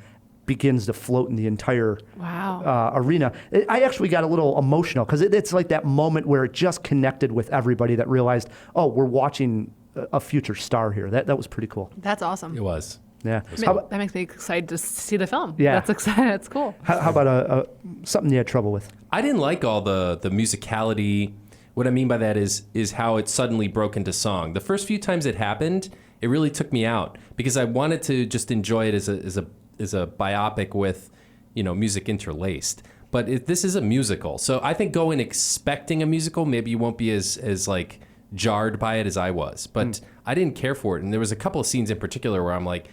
begins to float in the entire Wow. arena. I actually got a little emotional because it's like that moment where it just connected with everybody that realized, oh, we're watching a future star here. That was pretty cool. That's awesome. It was. Yeah. That makes me excited to see the film. Yeah. That's exciting. That's cool. How about something you had trouble with? I didn't like all the musicality. What I mean by that is how it suddenly broke into song. The first few times it happened, it really took me out because I wanted to just enjoy it as a biopic with, music interlaced. But this is a musical, so I think go in expecting a musical. Maybe you won't be as like jarred by it as I was. But I didn't care for it, and there was a couple of scenes in particular where I'm like,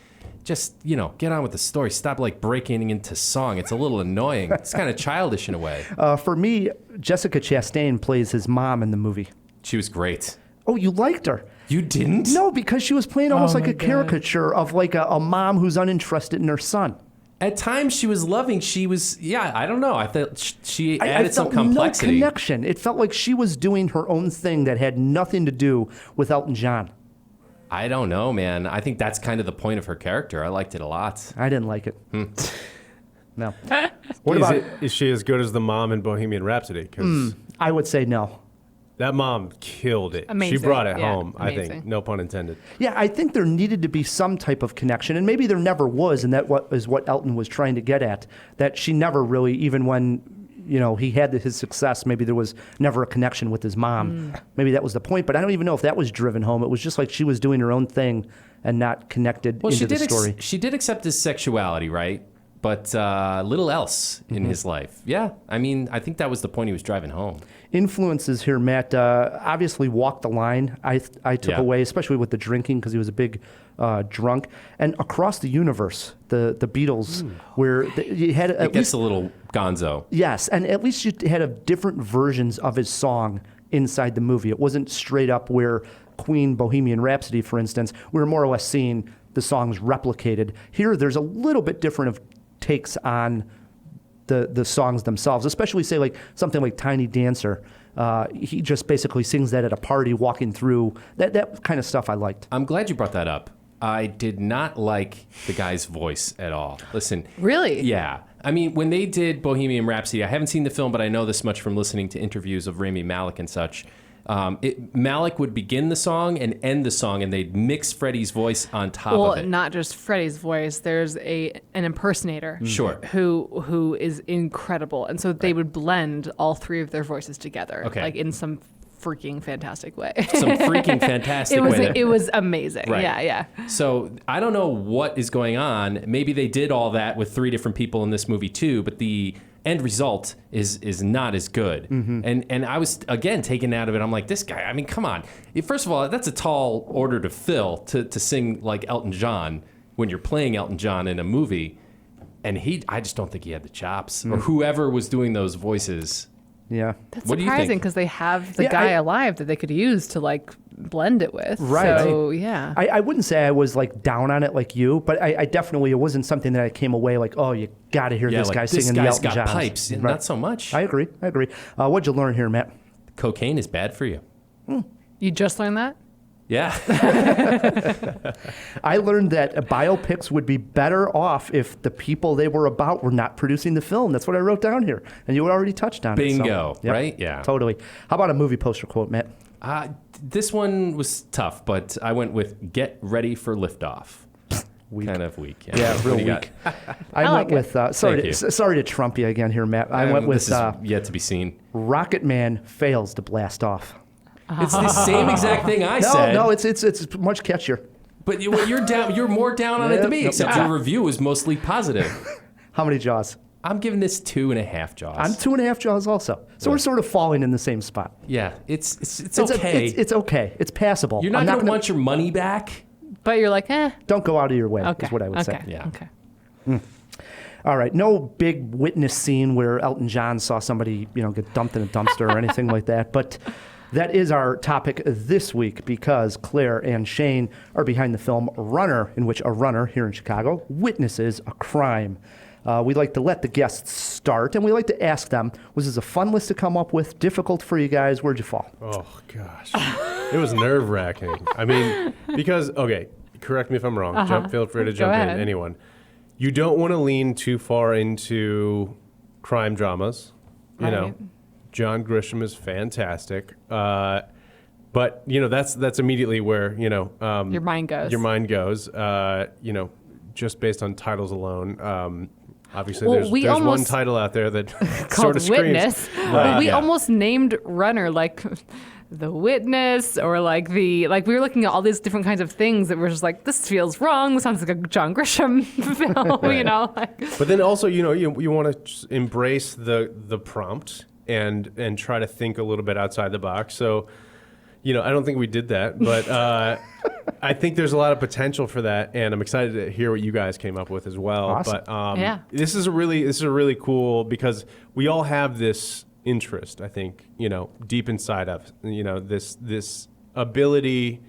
just, get on with the story. Stop like breaking into song. It's a little annoying. It's kind of childish in a way. For me, Jessica Chastain plays his mom in the movie. She was great. Oh, you liked her? You didn't? No, because she was playing almost like my a caricature of like a mom who's uninterested in her son. At times she was loving. She was, I don't know. I thought she I added some felt complexity. no connection. It felt like she was doing her own thing that had nothing to do with Elton John. I don't know, man. I think that's kind of the point of her character. I liked it a lot. I didn't like it. No. What about? Is she as good as the mom in Bohemian Rhapsody? Because I would say no. that mom killed it. Amazing. She brought it Yeah, home, I think. amazing. No pun intended. Yeah, I think there needed to be some type of connection, and maybe there never was, and that is what Elton was trying to get at. That she never really, even when he had his success, maybe there was never a connection with his mom. Maybe that was the point, but I don't even know if that was driven home. It was just like she was doing her own thing and not connected into the story. She did accept his sexuality, right? But little else in his life. Yeah, I mean, I think that was the point he was driving home. Influences here, Matt, obviously Walk the Line I took Yeah. away, especially with the drinking because he was a big drunk. And Across the Universe, the Beatles, where you had It at gets least... a little gonzo. Yes, and at least you had different versions of his song inside the movie. It wasn't straight up where Queen Bohemian Rhapsody, for instance, we were more or less seeing the songs replicated. Here, there's a little bit different of takes on the songs themselves, especially say like something like Tiny Dancer. He just basically sings that at a party, walking through that kind of stuff I liked. I'm glad you brought that up. I did not like the guy's voice at all. Listen. Really? Yeah. I mean, when they did Bohemian Rhapsody, I haven't seen the film, but I know this much from listening to interviews of Rami Malek and such. Malek would begin the song and end the song, and they'd mix Freddie's voice on top of it. Well, not just Freddie's voice. There's an impersonator, Sure, who is incredible, and so they would blend all three of their voices together, Okay. like in some freaking fantastic way. some freaking fantastic way. It was amazing. Right. Yeah. So I don't know what is going on. Maybe they did all that with 3 different people in this movie too, but the end result is not as good. And I was, again, taken out of it. I'm like, this guy, I mean, come on. First of all, that's a tall order to fill to sing like Elton John when you're playing Elton John in a movie. And I just don't think he had the chops. Or whoever was doing those voices. Yeah. That's What do you think? surprising because they have the Yeah, guy alive that they could use to like blend it with. Right. So yeah. I wouldn't say I was like down on it like you, but I definitely, it wasn't something that I came away like, oh, you got to hear this like, guy this singing the guy's Elton got Johns. pipes. Right. Not so much. I agree. What'd you learn here, Matt? Cocaine is bad for you. You just learned that? Yeah. I learned that biopics would be better off if the people they were about were not producing the film. That's what I wrote down here. And you already touched on it. Bingo, So, yep, right? Yeah. Totally. How about a movie poster quote, Matt? This one was tough, but I went with "Get ready for liftoff." Weak. Kind of weak. Yeah, What real do you week. got? I like went with, sorry Thank to, you. sorry to trump you again here, Matt. I went with this is yet to be seen. Rocketman fails to blast off. It's the same exact thing I said. No, it's much catchier. But you're down. You're more down on it than me. Yep, Except yep. your review was mostly positive. How many Jaws? I'm giving this 2.5 Jaws. I'm 2.5 Jaws also. So we're sort of falling in the same spot. Yeah, it's okay. It's okay. It's passable. You're not I'm going to want your money back. But you're like, Don't go out of your way, Okay. is what I would say. Yeah. Okay. All right. No big witness scene where Elton John saw somebody, get dumped in a dumpster or anything like that. But that is our topic this week because Claire and Shane are behind the film Runner, in which a runner here in Chicago witnesses a crime. We like to let the guests start, and we like to ask them, was this a fun list to come up with? Difficult for you guys? Where'd you fall? Oh, gosh. It was nerve-wracking. I mean, because, okay, correct me if I'm wrong. Feel free to jump in, ahead. anyone. You don't want to lean too far into crime dramas. You know, Right. John Grisham is fantastic. But, that's immediately where, Your mind goes. Your mind goes, just based on titles alone. Obviously, Well, there's we one almost- title out there that Called sort of screams. Witness. Right, We yeah. almost named Runner like The Witness or like we were looking at all these different kinds of things that were just like, this feels wrong. This sounds like a John Grisham film, But then also, you want to embrace the prompt and try to think a little bit outside the box. So, I don't think we did that, but I think there's a lot of potential for that, and I'm excited to hear what you guys came up with as well. Awesome. But Yeah. this is a really cool because we all have this interest, I think, deep inside of this ability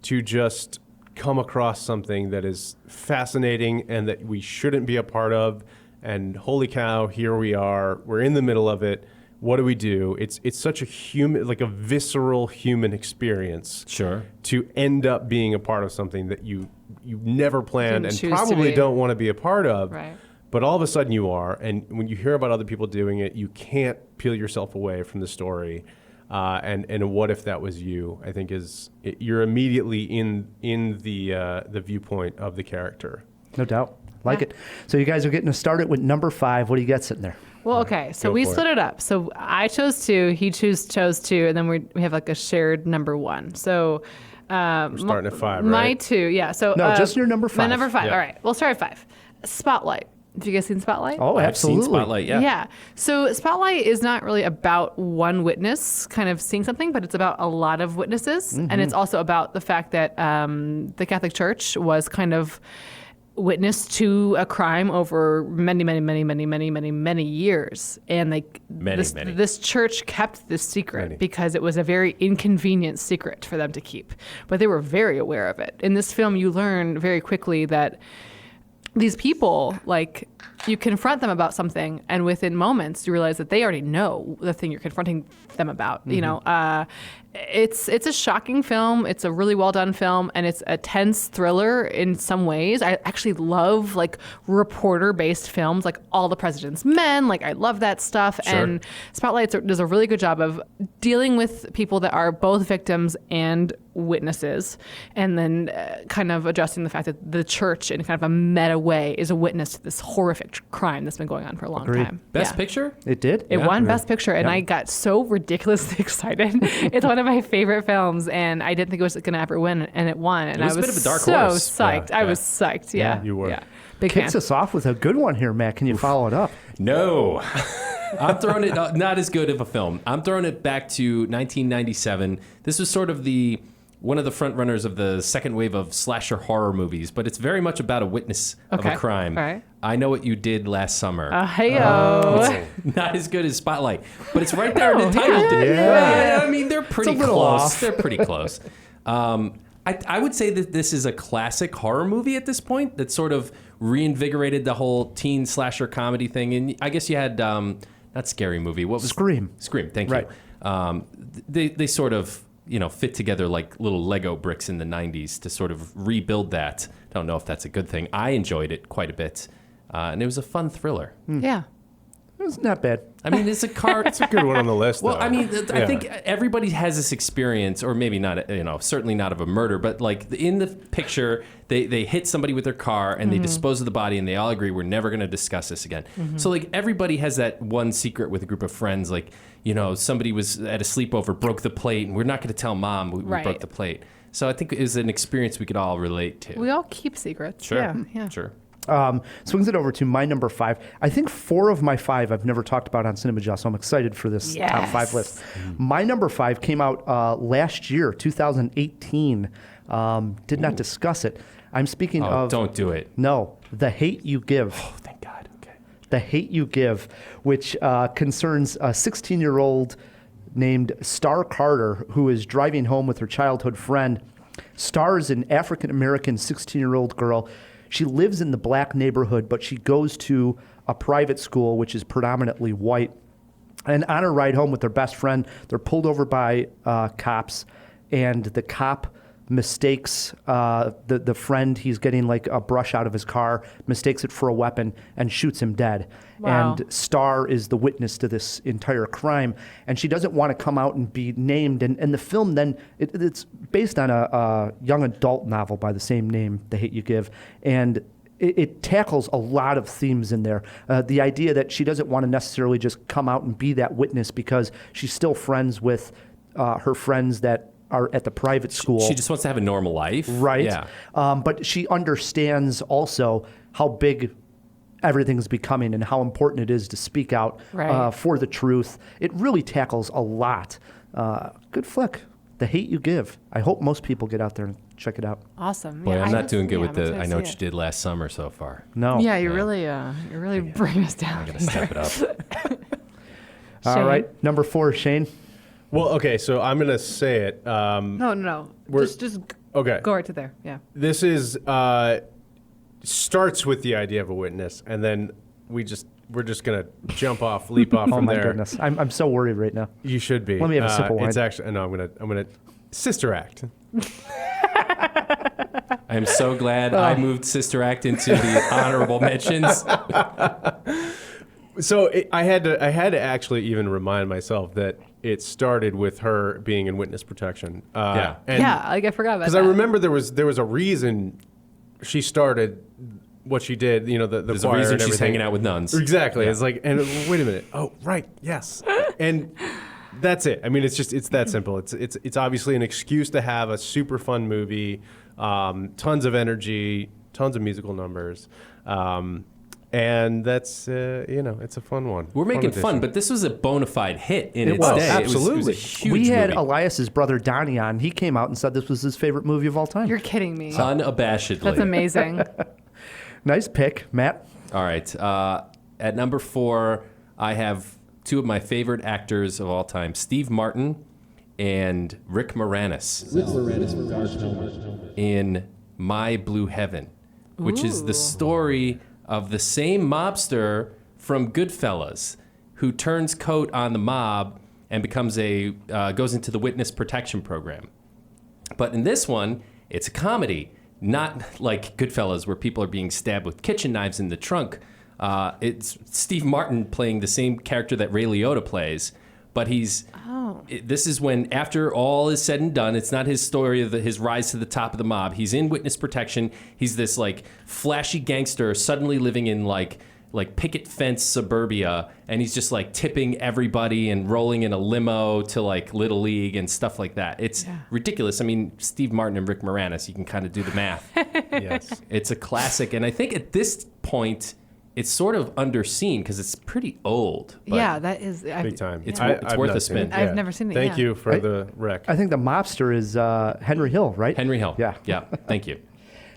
to just come across something that is fascinating and that we shouldn't be a part of. And holy cow, here we are. We're in the middle of it. What do we do? It's such a human, like a visceral human experience. Sure. To end up being a part of something that you never planned Didn't and choose to probably be. don't want to be a part of. Right. But all of a sudden you are, and when you hear about other people doing it, you can't peel yourself away from the story. And what if that was you? I think you're immediately in the viewpoint of the character. No doubt. Like Yeah. it. So you guys are getting us started with number 5. What do you got sitting there? Well, okay. So Go we for split it up. So I chose 2, he chose 2, and then we have like a shared number 1. So We're starting at 5, my right? 2, yeah. So No, just your number My 5. number 5. Yeah. All right. We'll start at 5. Spotlight. Have you guys seen Spotlight? Oh, I've absolutely. seen Spotlight. Yeah. So Spotlight is not really about one witness kind of seeing something, but it's about a lot of witnesses. And it's also about the fact that the Catholic Church was kind of witness to a crime over many years. And this church kept this secret because it was a very inconvenient secret for them to keep. But they were very aware of it. In this film, you learn very quickly that these people, like, you confront them about something, and within moments you realize that they already know the thing you're confronting them about. You know, it's a shocking film. It's a really well done film, and it's a tense thriller in some ways. I actually love like reporter based films, like All the President's Men. Like, I love that stuff. Sure. And Spotlight does a really good job of dealing with people that are both victims and witnesses, and then kind of addressing the fact that the church, in kind of a meta way, is a witness to this horrific crime that's been going on for a long time. Best Picture? It did. It won Best Picture, and I got so ridiculously excited. It's one of my favorite films, and I didn't think it was going to ever win, and it won. And It was I a was bit of a dark so horse. psyched. Yeah, I yeah. was psyched. Yeah, You were. Yeah. Big fan. Kicks us off with a good one here, Matt. Can you follow it up? No. I'm throwing it, not as good of a film. I'm throwing it back to 1997. This was sort of one of the front runners of the second wave of slasher horror movies, but it's very much about a witness of a crime. All right. I Know What You Did Last Summer. Hey-o. Not as good as Spotlight, but it's right there in the title. Yeah. I mean, they're pretty It's a little close. off. They're pretty close. I would say that this is a classic horror movie at this point that sort of reinvigorated the whole teen slasher comedy thing. And I guess you had, not Scary Movie. What was Scream. Scream, thank Right. you. They sort of, fit together like little Lego bricks in the 90s to sort of rebuild that. I don't know if that's a good thing. I enjoyed it quite a bit. And it was a fun thriller. Yeah. It's not bad. I mean, it's a car. It's a good one on the list. Well, though. I mean, I Yeah. think everybody has this experience, or maybe not, certainly not of a murder, but like in the picture, they hit somebody with their car and they dispose of the body, and they all agree we're never going to discuss this again. So like everybody has that one secret with a group of friends, like, somebody was at a sleepover, broke the plate, and we're not going to tell mom we Right. broke the plate. So I think it was an experience we could all relate to. We all keep secrets. Sure, Yeah. sure. Swings it over to my number 5. I think 4 of my 5 I've never talked about on Cinemajaw, so I'm excited for this top 5 list. My number 5 came out last year, 2018. Did not discuss it. I'm speaking Oh, of... don't do it. No, The Hate You Give. Oh, thank God. Okay. The Hate You Give, which concerns a 16-year-old named Star Carter who is driving home with her childhood friend. Star is an African-American 16-year-old girl. She lives in the black neighborhood, but she goes to a private school, which is predominantly white. And on her ride home with her best friend, they're pulled over by cops, and the cop mistakes the friend. He's getting like a brush out of his car, mistakes it for a weapon, and shoots him dead. Wow. And Star is the witness to this entire crime, and she doesn't want to come out and be named. And the film then, it's based on a young adult novel by the same name, The Hate You Give, and it tackles a lot of themes in there. The idea that she doesn't want to necessarily just come out and be that witness because she's still friends with her friends that are at the private school. She just wants to have a normal life. Right. Yeah. But she understands also how big everything's becoming and how important it is to speak out Right. for the truth. It really tackles a lot. Good flick. The Hate You Give. I hope most people get out there and check it out. Awesome. Boy, Yeah, I'm I not just- doing good yeah, with I'm the excited I to Know see What You it. Did Last Summer so far. No. Yeah, you're really bringing us down. I got to step it up. All Shane? right. Number 4, Shane. Well, okay, so I'm gonna say it. No. We're- Just Okay. go right to there. Yeah. This is starts with the idea of a witness, and then we're just gonna leap off Oh from my there. goodness. I'm so worried right now. You should be. Let me have a sip of wine. It's actually no. I'm gonna Sister Act. I am so glad I moved Sister Act into the honorable mentions. So I had to actually even remind myself that it started with her being in witness protection. Yeah. and I forgot about that. because I remember there was a reason she started what she did. The There's choir a reason and she's everything. hanging out with nuns. Exactly. Yeah. It's like, and wait a minute. Oh, right. Yes. And that's it. I mean, it's that simple. It's obviously an excuse to have a super fun movie, tons of energy, tons of musical numbers. And that's, it's a fun one. We're making addition. fun, but this was a bona fide hit in its was, day. absolutely. It was a huge We had movie. Elias's brother Donnie on. He came out and said this was his favorite movie of all time. You're kidding me. Unabashedly. That's amazing. Nice pick, Matt. All right. At number 4, I have two of my favorite actors of all time, Steve Martin and Rick Moranis. In My Blue Heaven, which is the story of the same mobster from Goodfellas who turns coat on the mob and becomes goes into the witness protection program. But in this one, it's a comedy, not like Goodfellas where people are being stabbed with kitchen knives in the trunk. It's Steve Martin playing the same character that Ray Liotta plays, but this is when, after all is said and done, it's not his story of his rise to the top of the mob. He's in witness protection. He's this like flashy gangster suddenly living in like picket fence suburbia, and he's just like tipping everybody and rolling in a limo to like Little League and stuff like that. It's ridiculous. I mean, Steve Martin and Rick Moranis, you can kind of do the math. Yes. It's a classic, and I think at this point, it's sort of underseen because it's pretty old. But Yeah, that is Big time. It's I've worth not a seen spin. I've never seen it, Thank yeah. you for the rec. I think the mobster is Henry Hill, right? Henry Hill. Yeah. Yeah. Thank you.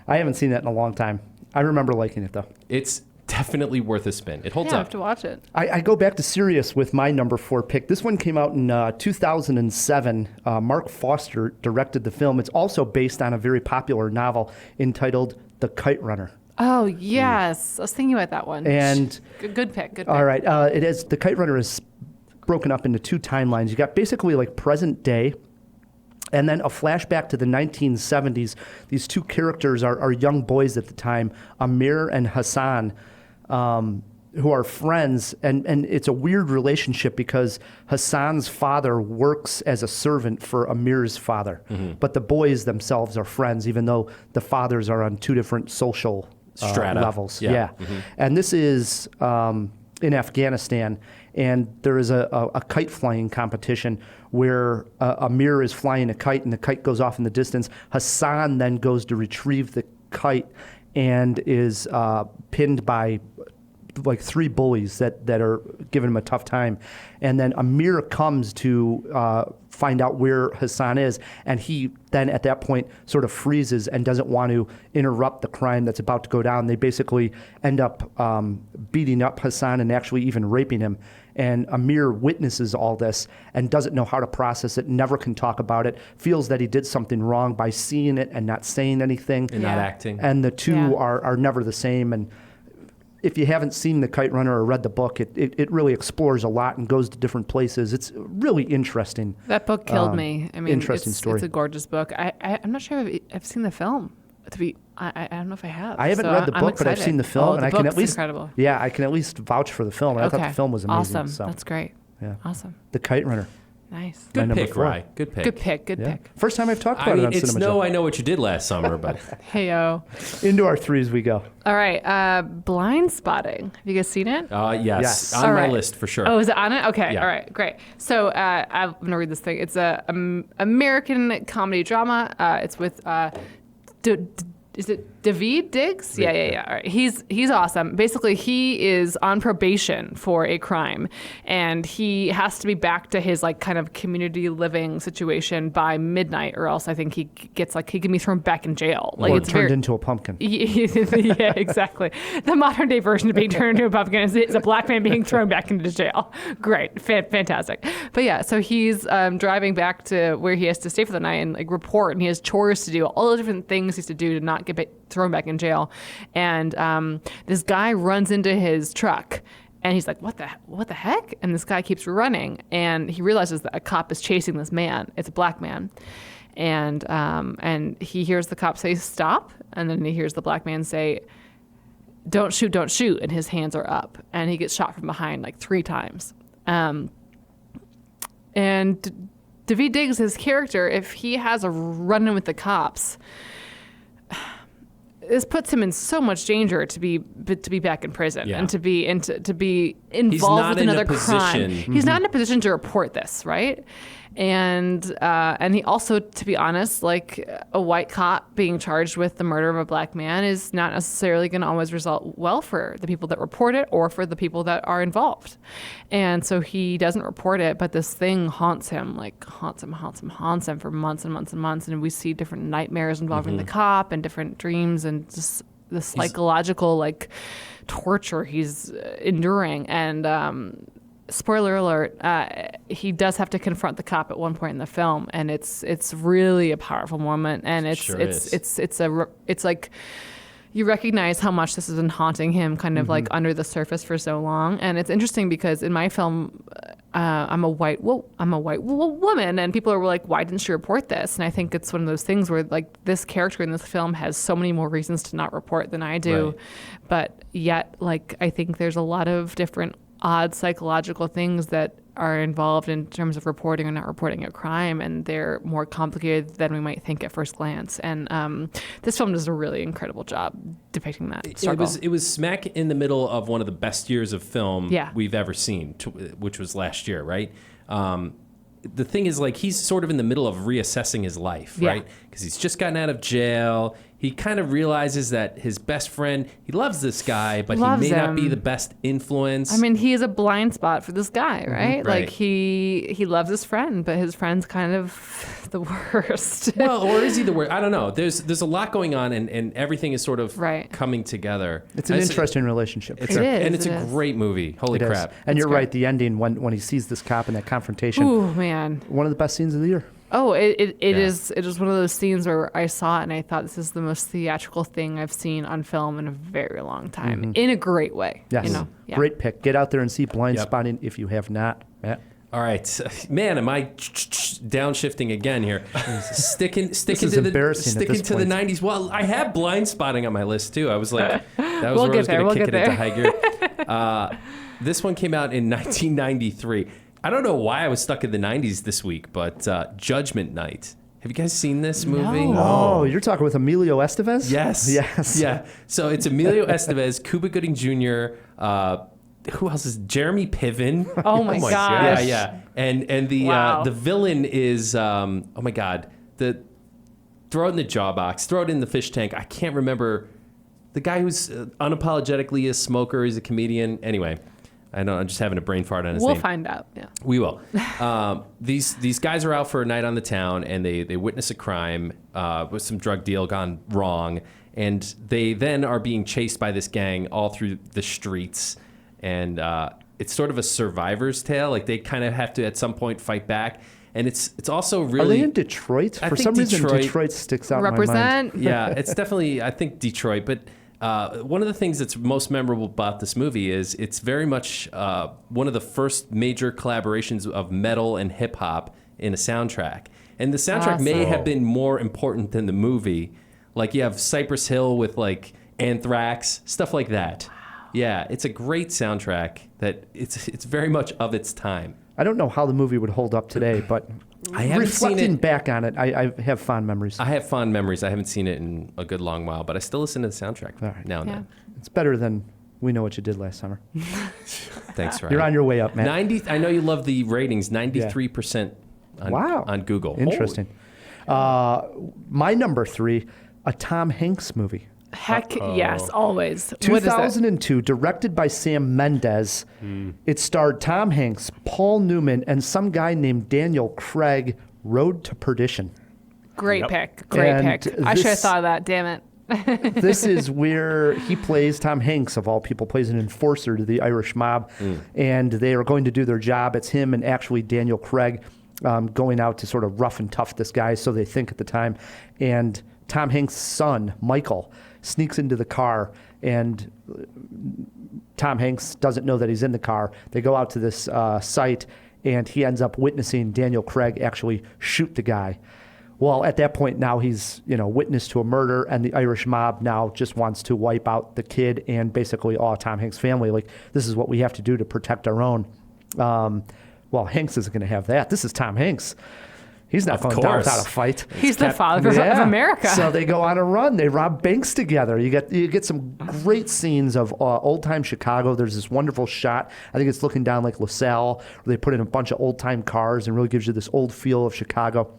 I haven't seen that in a long time. I remember liking it, though. It's definitely worth a spin. It holds I up. have to watch it. I go back to Sirius with my number 4 pick. This one came out in 2007. Mark Foster directed the film. It's also based on a very popular novel entitled The Kite Runner. Oh, yes. I was thinking about that one. And Good pick. Good pick. all right, The Kite Runner is broken up into 2 timelines. You got basically like present day, and then a flashback to the 1970s. These 2 characters are young boys at the time, Amir and Hassan, who are friends, and it's a weird relationship because Hassan's father works as a servant for Amir's father, but the boys themselves are friends, even though the fathers are on 2 different social Strata. levels. Yeah. And this is in Afghanistan, and there is a kite flying competition where Amir is flying a kite, and the kite goes off in the distance. Hassan then goes to retrieve the kite and is pinned by like 3 bullies that are giving him a tough time. And then Amir comes to find out where Hassan is, and he then at that point sort of freezes and doesn't want to interrupt the crime that's about to go down. They basically end up beating up Hassan and actually even raping him. And Amir witnesses all this and doesn't know how to process it, never can talk about it, feels that he did something wrong by seeing it and not saying anything. And not acting. And the 2 Yeah. are never the same. And if you haven't seen The Kite Runner or read the book, it really explores a lot and goes to different places. It's really interesting. That book killed me. I mean, interesting story. It's a gorgeous book. I'm not sure I've seen the film. I don't know if I have. I haven't so read the I'm book, but I've excited. seen the film, Oh, and the I can book's at least incredible. Yeah, I can at least vouch for the film. And I thought the film was amazing. Awesome. So That's great. yeah, Awesome. The Kite Runner. Nice. My Good number pick, 4. Rye. Good pick. Good pick. Good Yeah. pick. First time I've talked I about mean, it on it's Cinemajaw. I know what you did last summer, but Heyo. Into our 3s we go. All right. Blind Spotting. Have you guys seen it? yes, Yes. on All my right. list for sure. Oh, is it on it? Okay. Yeah. All right. Great. So I'm going to read this thing. It's a American comedy drama. It's with is it David Diggs? Yeah. All right. He's awesome. Basically, he is on probation for a crime, and he has to be back to his like kind of community living situation by midnight, or else I think he can be thrown back in jail. Like Or it's turned very, into a pumpkin. yeah, exactly. The modern day version of being turned into a pumpkin is a black man being thrown back into jail. Great, fantastic. But yeah, so he's driving back to where he has to stay for the night and like report, and he has chores to do, all the different things he has to do to not get thrown back in jail. And this guy runs into his truck. And he's like, what the heck? And this guy keeps running, and he realizes that a cop is chasing this man. It's a black man. And he hears the cop say, stop. And then he hears the black man say, don't shoot. And his hands are up. And he gets shot from behind like 3 times. And David Diggs, his character, if he has a run-in with the cops, this puts him in so much danger to be back in prison and to be involved with another crime. He's not in a position to report this, right? And he also, to be honest, like a white cop being charged with the murder of a black man is not necessarily going to always result well for the people that report it or for the people that are involved. And so he doesn't report it, but this thing haunts him for months and months and months. And we see different nightmares involving the cop and different dreams, and just the psychological like torture he's enduring. And spoiler alert, he does have to confront the cop at one point in the film, and it's really a powerful moment. And it's like, you recognize how much this has been haunting him kind of like under the surface for so long. And it's interesting because in my film, I'm a white woman, and people are like, why didn't she report this? And I think it's one of those things where like this character in this film has so many more reasons to not report than I do. Right. But yet, like, I think there's a lot of different odd psychological things that are involved in terms of reporting or not reporting a crime, and they're more complicated than we might think at first glance. And this film does a really incredible job depicting that struggle. It was smack in the middle of one of the best years of film we've ever seen, which was last year, right? The thing is, like, he's sort of in the middle of reassessing his life, right? Because he's just gotten out of jail. He kind of realizes that his best friend, he loves this guy, but he may not be the best influence. I mean, he is a blind spot for this guy, right? Right. Like, he loves his friend, but his friend's kind of the worst. Well, or is he the worst? I don't know. There's a lot going on, and everything is sort of coming together. It's an interesting relationship. It's a great movie. Holy crap. And you're right, the ending when he sees this cop in that confrontation. Ooh, man. One of the best scenes of the year. Oh, it is one of those scenes where I saw it and I thought this is the most theatrical thing I've seen on film in a very long time, in a great way. Yes. You know? Great pick. Get out there and see Blind Spotting if you have not. Matt? All right, man, am I downshifting again here? Sticking to the '90s. Well, I have Blind Spotting on my list too. I was like, that was where I was going to kick it into high gear. This one came out in 1993. I don't know why I was stuck in the 90s this week, but Judgment Night. Have you guys seen this movie? No. Oh, you're talking with Emilio Estevez? Yes. Yeah. So it's Emilio Estevez, Cuba Gooding Jr., who else is Jeremy Piven? Oh my gosh. Yeah. And the villain is oh my god, throw it in the jaw box, throw it in the fish tank. I can't remember the guy who's unapologetically a smoker. He's a comedian. Anyway. I'm just having a brain fart on his name. We'll find out. Yeah, we will. These guys are out for a night on the town, and they witness a crime with some drug deal gone wrong, and they then are being chased by this gang all through the streets, and it's sort of a survivor's tale. Like they kind of have to at some point fight back, and it's also really. Are they in Detroit? For some reason, Detroit sticks out in my mind. Yeah, it's definitely I think Detroit, but. One of the things that's most memorable about this movie is it's very much one of the first major collaborations of metal and hip hop in a soundtrack. And the soundtrack may have been more important than the movie. Like you have Cypress Hill with like Anthrax, stuff like that. Wow. Yeah, it's a great soundtrack that it's very much of its time. I don't know how the movie would hold up today, but I haven't reflecting seen it. Back on it, I have fond memories. I have fond memories. I haven't seen it in a good long while, but I still listen to the soundtrack now and then. It's better than We Know What You Did Last Summer. Thanks, Ryan. You're on your way up, man. I know you love the ratings. 93% on Google. Interesting. My number 3, a Tom Hanks movie. Heck yes, always. 2002, directed by Sam Mendes. It starred Tom Hanks, Paul Newman, and some guy named Daniel Craig. Road to Perdition. Great pick. Great pick. I should have thought of that. Damn it. This is where he plays, Tom Hanks, of all people, plays an enforcer to the Irish mob. And they are going to do their job. It's him and actually Daniel Craig going out to sort of rough and tough this guy, so they think at the time. And Tom Hanks' son, Michael, sneaks into the car, and Tom Hanks doesn't know that he's in the car. They go out to this site, and he ends up witnessing Daniel Craig actually shoot the guy. Well, at that point now he's witness to a murder, and the Irish mob now just wants to wipe out the kid and basically all of Tom Hanks' family. Like, this is what we have to do to protect our own. Well, Hanks isn't going to have that. This is Tom Hanks. He's not going down without a fight. He's the father of America. So they go on a run. They rob banks together. You get some great scenes of old time Chicago. There's this wonderful shot. I think it's looking down like LaSalle, where they put in a bunch of old time cars and really gives you this old feel of Chicago.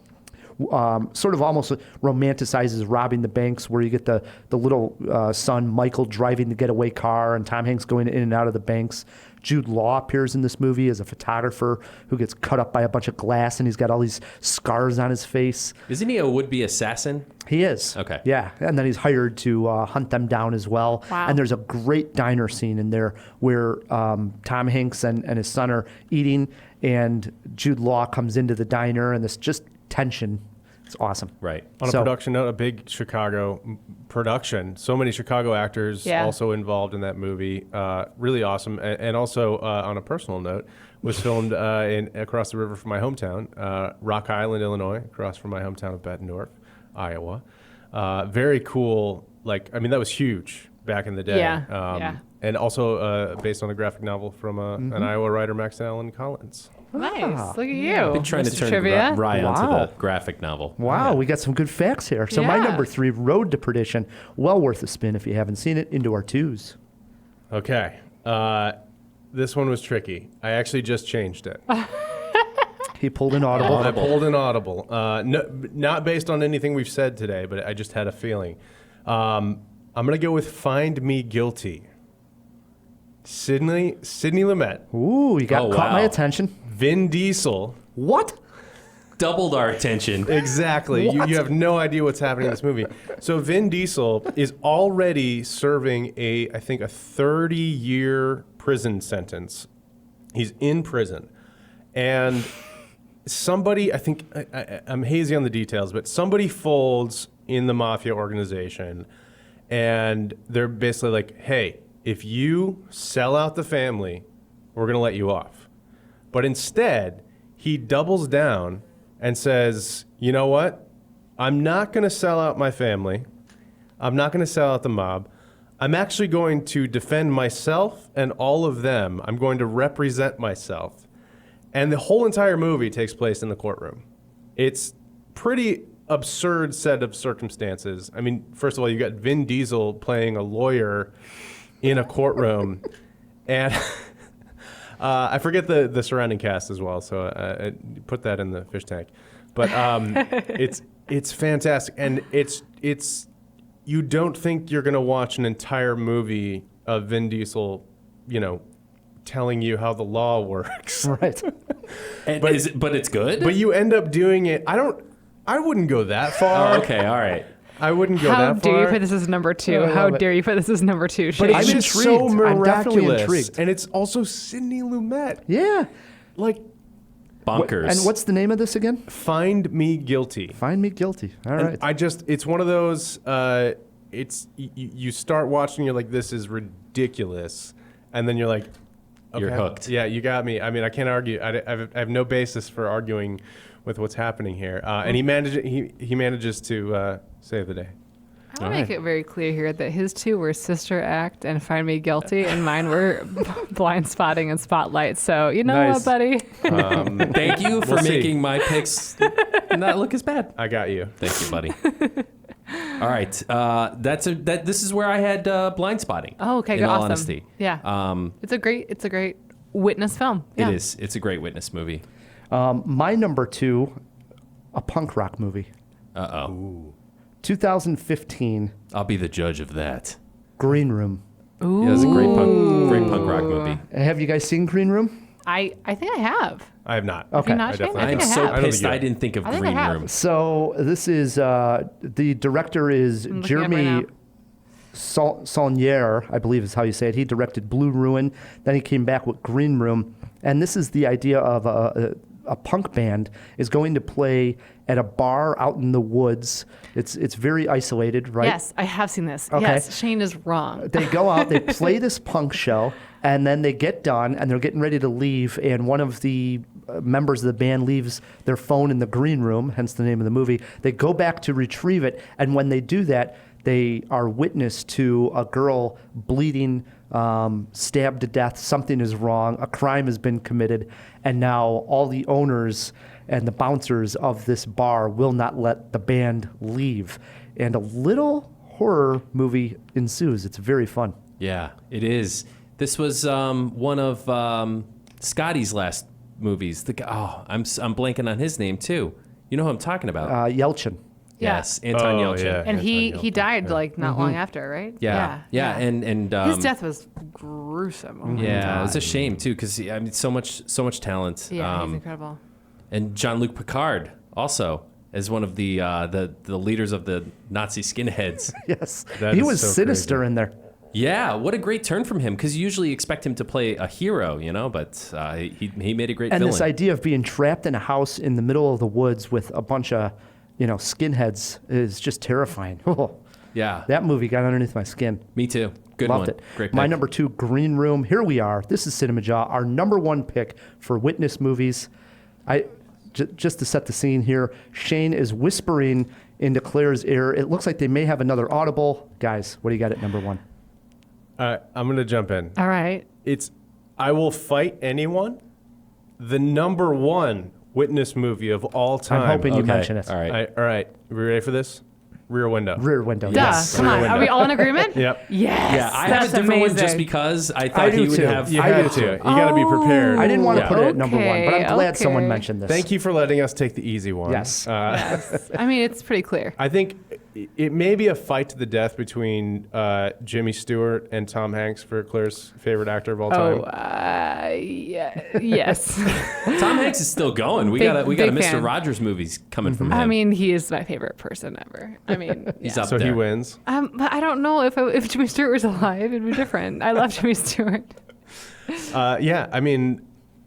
Sort of almost romanticizes robbing the banks, where you get the little son Michael driving the getaway car and Tom Hanks going in and out of the banks, Jude Law appears in this movie as a photographer who gets cut up by a bunch of glass, and he's got all these scars on his face. Isn't he a would-be assassin? He is. Okay. Yeah, and then he's hired to hunt them down as well. Wow. And there's a great diner scene in there where Tom Hanks and his son are eating, and Jude Law comes into the diner, and there's just tension. It's awesome. Right. On a production note, a big Chicago production. So many Chicago actors also involved in that movie. Really awesome. And also, on a personal note, was filmed across the river from my hometown, Rock Island, Illinois, across from my hometown of Bettendorf, Iowa. Very cool. That was huge back in the day. Yeah. And also based on a graphic novel from an Iowa writer, Max Allen Collins. Nice. Look at you. I've been trying Mr. to turn Trivia. Rye onto Wow. the graphic novel. Wow, we got some good facts here. So my Yeah. number 3, Road to Perdition, well worth a spin if you haven't seen it, into our 2s. Okay. This one was tricky. I actually just changed it. He pulled an audible. I pulled an audible. No, not based on anything we've said today, but I just had a feeling. I'm going to go with Find Me Guilty. Sidney Lumet, Ooh, you got caught my wow. attention. Vin Diesel. What? Doubled our attention. Exactly. You have no idea what's happening in this movie. So Vin Diesel is already serving I think a 30-year prison sentence. He's in prison. And somebody, I think, I'm hazy on the details, but somebody folds in the mafia organization, and they're basically like, hey, if you sell out the family, we're going to let you off. But instead, he doubles down and says, you know what? I'm not going to sell out my family. I'm not going to sell out the mob. I'm actually going to defend myself and all of them. I'm going to represent myself. And the whole entire movie takes place in the courtroom. It's pretty absurd set of circumstances. I mean, first of all, you got Vin Diesel playing a lawyer in a courtroom, and I forget the surrounding cast as well, so I put that in the fish tank. But it's fantastic, and it's you don't think you're gonna watch an entire movie of Vin Diesel, telling you how the law works. Right. But it's good? But you end up doing it. I wouldn't go that far. Oh, okay, all right. I wouldn't go How that dare far. you put this as number 2? I How love it. dare you put this as number 2? But Shane? it's I'm just so intrigued. I'm definitely miraculous. intrigued. And it's also Sidney Lumet. Yeah. Like, Bonkers. And what's the name of this again? Find Me Guilty. Find Me Guilty. All And right. it's one of those, you start watching, you're like, this is ridiculous. And then you're like, okay, You're hooked. Yeah, you got me. I mean, I can't argue. I have no basis for arguing with what's happening here. And he manages to save the day. I want to make it very clear here that his 2 were Sister Act and Find Me Guilty, and mine were Blind Spotting and Spotlight. So you know Nice. what, buddy? Thank you for We'll see. making my picks not look as bad. I got you. Thank you, buddy. All right. This is where I had Blind Spotting. Oh, okay, in good, all awesome. honesty. Yeah. It's a great witness film. Yeah. It is. It's a great witness movie. My number 2, a punk rock movie. Uh-oh. 2015, I'll be the judge of that. Green Room. Yeah, it was a great punk rock movie. Have you guys seen Green Room? I think I have. I have not. Okay. not, Shane? definitely I I am think I so have. don't pissed think you I have. didn't think of I think I Green have. Room. So this is the director is looking up Jeremy right Saulnier, I believe is how you say it. He directed Blue Ruin. Then he came back with Green Room, and this is the idea of a punk band is going to play at a bar out in the woods. It's very isolated, right? Yes, I have seen this. Okay. Yes, Shane is wrong. They go out, they play this punk show, and then they get done, and they're getting ready to leave, and one of the members of the band leaves their phone in the green room, hence the name of the movie. They go back to retrieve it, and when they do that, they are witness to a girl bleeding, stabbed to death. Something is wrong. A crime has been committed, and now all the owners and the bouncers of this bar will not let the band leave. And a little horror movie ensues. It's very fun. Yeah, it is. This was one of Scotty's last movies. I'm blanking on his name too. You know who I'm talking about? Yelchin. Yes, Anton Oh, Yelchin. yeah. And he Anton Yelchin, died yeah. like not long after, right? Yeah, and his death was gruesome. Oh my yeah, God. it was a shame too because I mean so much talent. Yeah, he's incredible. And Jean-Luc Picard also as one of the leaders of the Nazi skinheads. Yes, That he is was so sinister crazy. in there. Yeah, what a great turn from him because you usually expect him to play a hero, but he made a great And villain. this idea of being trapped in a house in the middle of the woods with a bunch of, skinheads is just terrifying. Yeah, That movie got underneath my skin. me too. Good Loved one. it. Great pick. My number 2, Green Room. Here we are. This is Cinemajaw, our number 1 pick for witness movies. Just to set the scene here, Shane is whispering into Claire's ear. It looks like they may have another audible. Guys, what do you got at number 1? I'm going to jump in. All right. I will fight anyone. The number 1 witness movie of all time. I'm hoping you Okay, mention it. all right. All right. Are we ready for this? Rear Window. Rear Window. Duh, Yes. come on. Rear Are we all in agreement? Yep. Yes. Yeah, I have a that's different one just amazing. because I I thought do he would too. have. You I have do to. too. You got to be prepared. I didn't want to Yeah. put it at number 1, but I'm glad someone Okay. mentioned this. Thank you for letting us take the easy one. Yes. Yes. I mean, it's pretty clear. I think it may be a fight to the death between Jimmy Stewart and Tom Hanks for Claire's favorite actor of all time. Yes. Tom Hanks is still going. We Big- got a big Mr. fan. Rogers movies coming from him. I mean, he is my favorite person ever. I mean, he's yeah. up So there. he wins. But I don't know if Jimmy Stewart was alive, it'd be different. I love Jimmy Stewart. Yeah, I mean,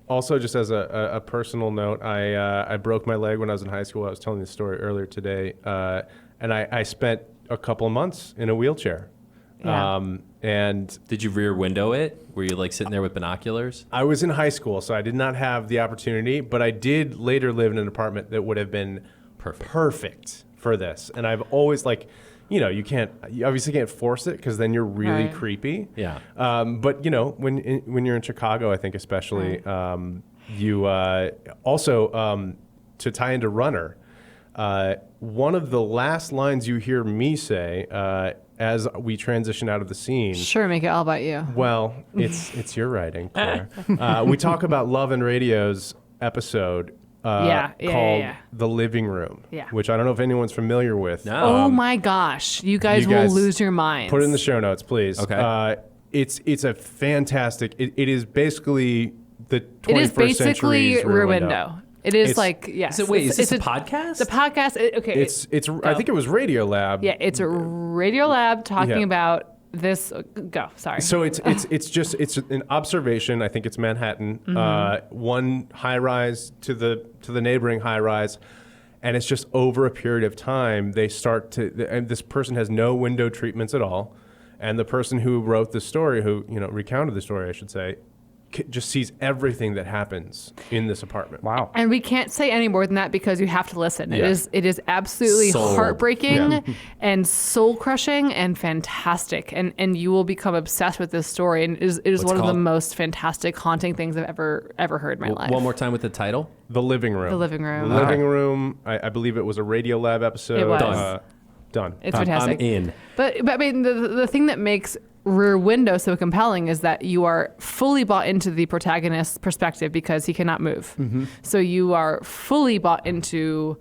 also just as a personal note, I broke my leg when I was in high school. I was telling this story earlier today, and I spent a couple of months in a wheelchair. Yeah. And Did you rear window it? Were you like sitting there with binoculars? I was in high school, so I did not have the opportunity, but I did later live in an apartment that would have been perfect for this. And I've always you obviously can't force it because then you're really Right. creepy. Yeah. But when you're in Chicago, I think especially, you also to tie into Runner, one of the last lines you hear me say as we transition out of the scene. Sure, make it all about you. Well, it's your writing, Claire. We talk about Love and Radio's episode called The Living Room, Yeah. which I don't know if anyone's familiar with. No. Oh my gosh, you guys will lose your minds. Put it in the show notes, please. Okay. It's a fantastic. It is basically the 21st It is basically century's Rear Window. It is It's- yes. Is this a it's podcast? The podcast. Okay. It's. I think it was Radio Lab. Yeah, it's a Radio Lab talking Yeah. about this. Go. Sorry. So it's an observation. I think it's Manhattan. One high rise to the neighboring high rise, and it's just over a period of time they start to. And this person has no window treatments at all, and the person who wrote the story, who recounted the story, I should say, just sees everything that happens in this apartment. Wow. And we can't say any more than that because you have to listen. Yeah. It is absolutely Sold. heartbreaking Yeah. and soul crushing and fantastic. And you will become obsessed with this story. And it is What's one of the called? most fantastic, haunting things I've ever heard in my life. One more time with the title. The Living Room. The Living Room. The Living Room. I believe it was a Radio Lab episode. It was. Done. It's I'm fantastic. in. But I mean, the thing that makes Rear Window so compelling is that you are fully bought into the protagonist's perspective because he cannot move. So you are fully bought into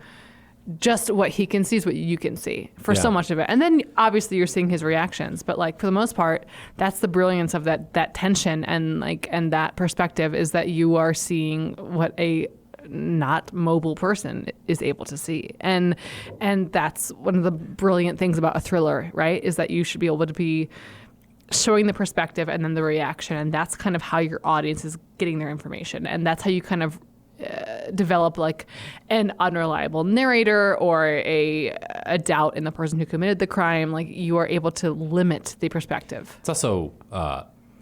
just what he can see is what you can see for so Yeah. much of it. And then obviously you're seeing his reactions, but for the most part, that's the brilliance of that tension and that perspective is that you are seeing what a not mobile person is able to see. And that's one of the brilliant things about a thriller, right? Is that you should be able to be showing the perspective and then the reaction. And that's kind of how your audience is getting their information. And that's how you kind of develop an unreliable narrator or a doubt in the person who committed the crime. You are able to limit the perspective. It's also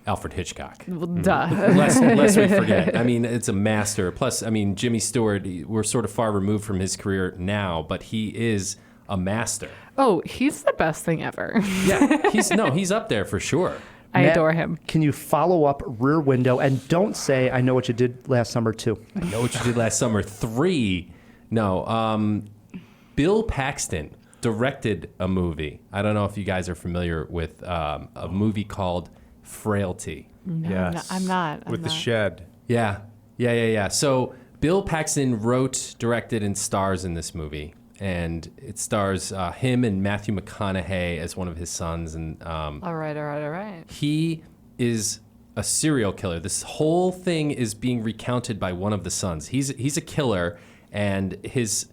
Alfred Hitchcock. Well, duh. Lest we forget. I mean, it's a master. Plus, I mean, Jimmy Stewart, we're sort of far removed from his career now, but he is a master. Oh, he's the best thing ever. Yeah, he's up there for sure. I Matt, adore him. Can you follow up Rear Window and don't say I Know What You Did Last Summer 2? I Know What You Did Last Summer 3. No, Bill Paxton directed a movie. I don't know if you guys are familiar with a movie called Frailty. No, Yes. I'm not. With the shed. Yeah. So Bill Paxton wrote, directed, and stars in this movie. and it stars him and Matthew McConaughey as one of his sons. And All right. he is a serial killer. This whole thing is being recounted by one of the sons. He's a killer, and his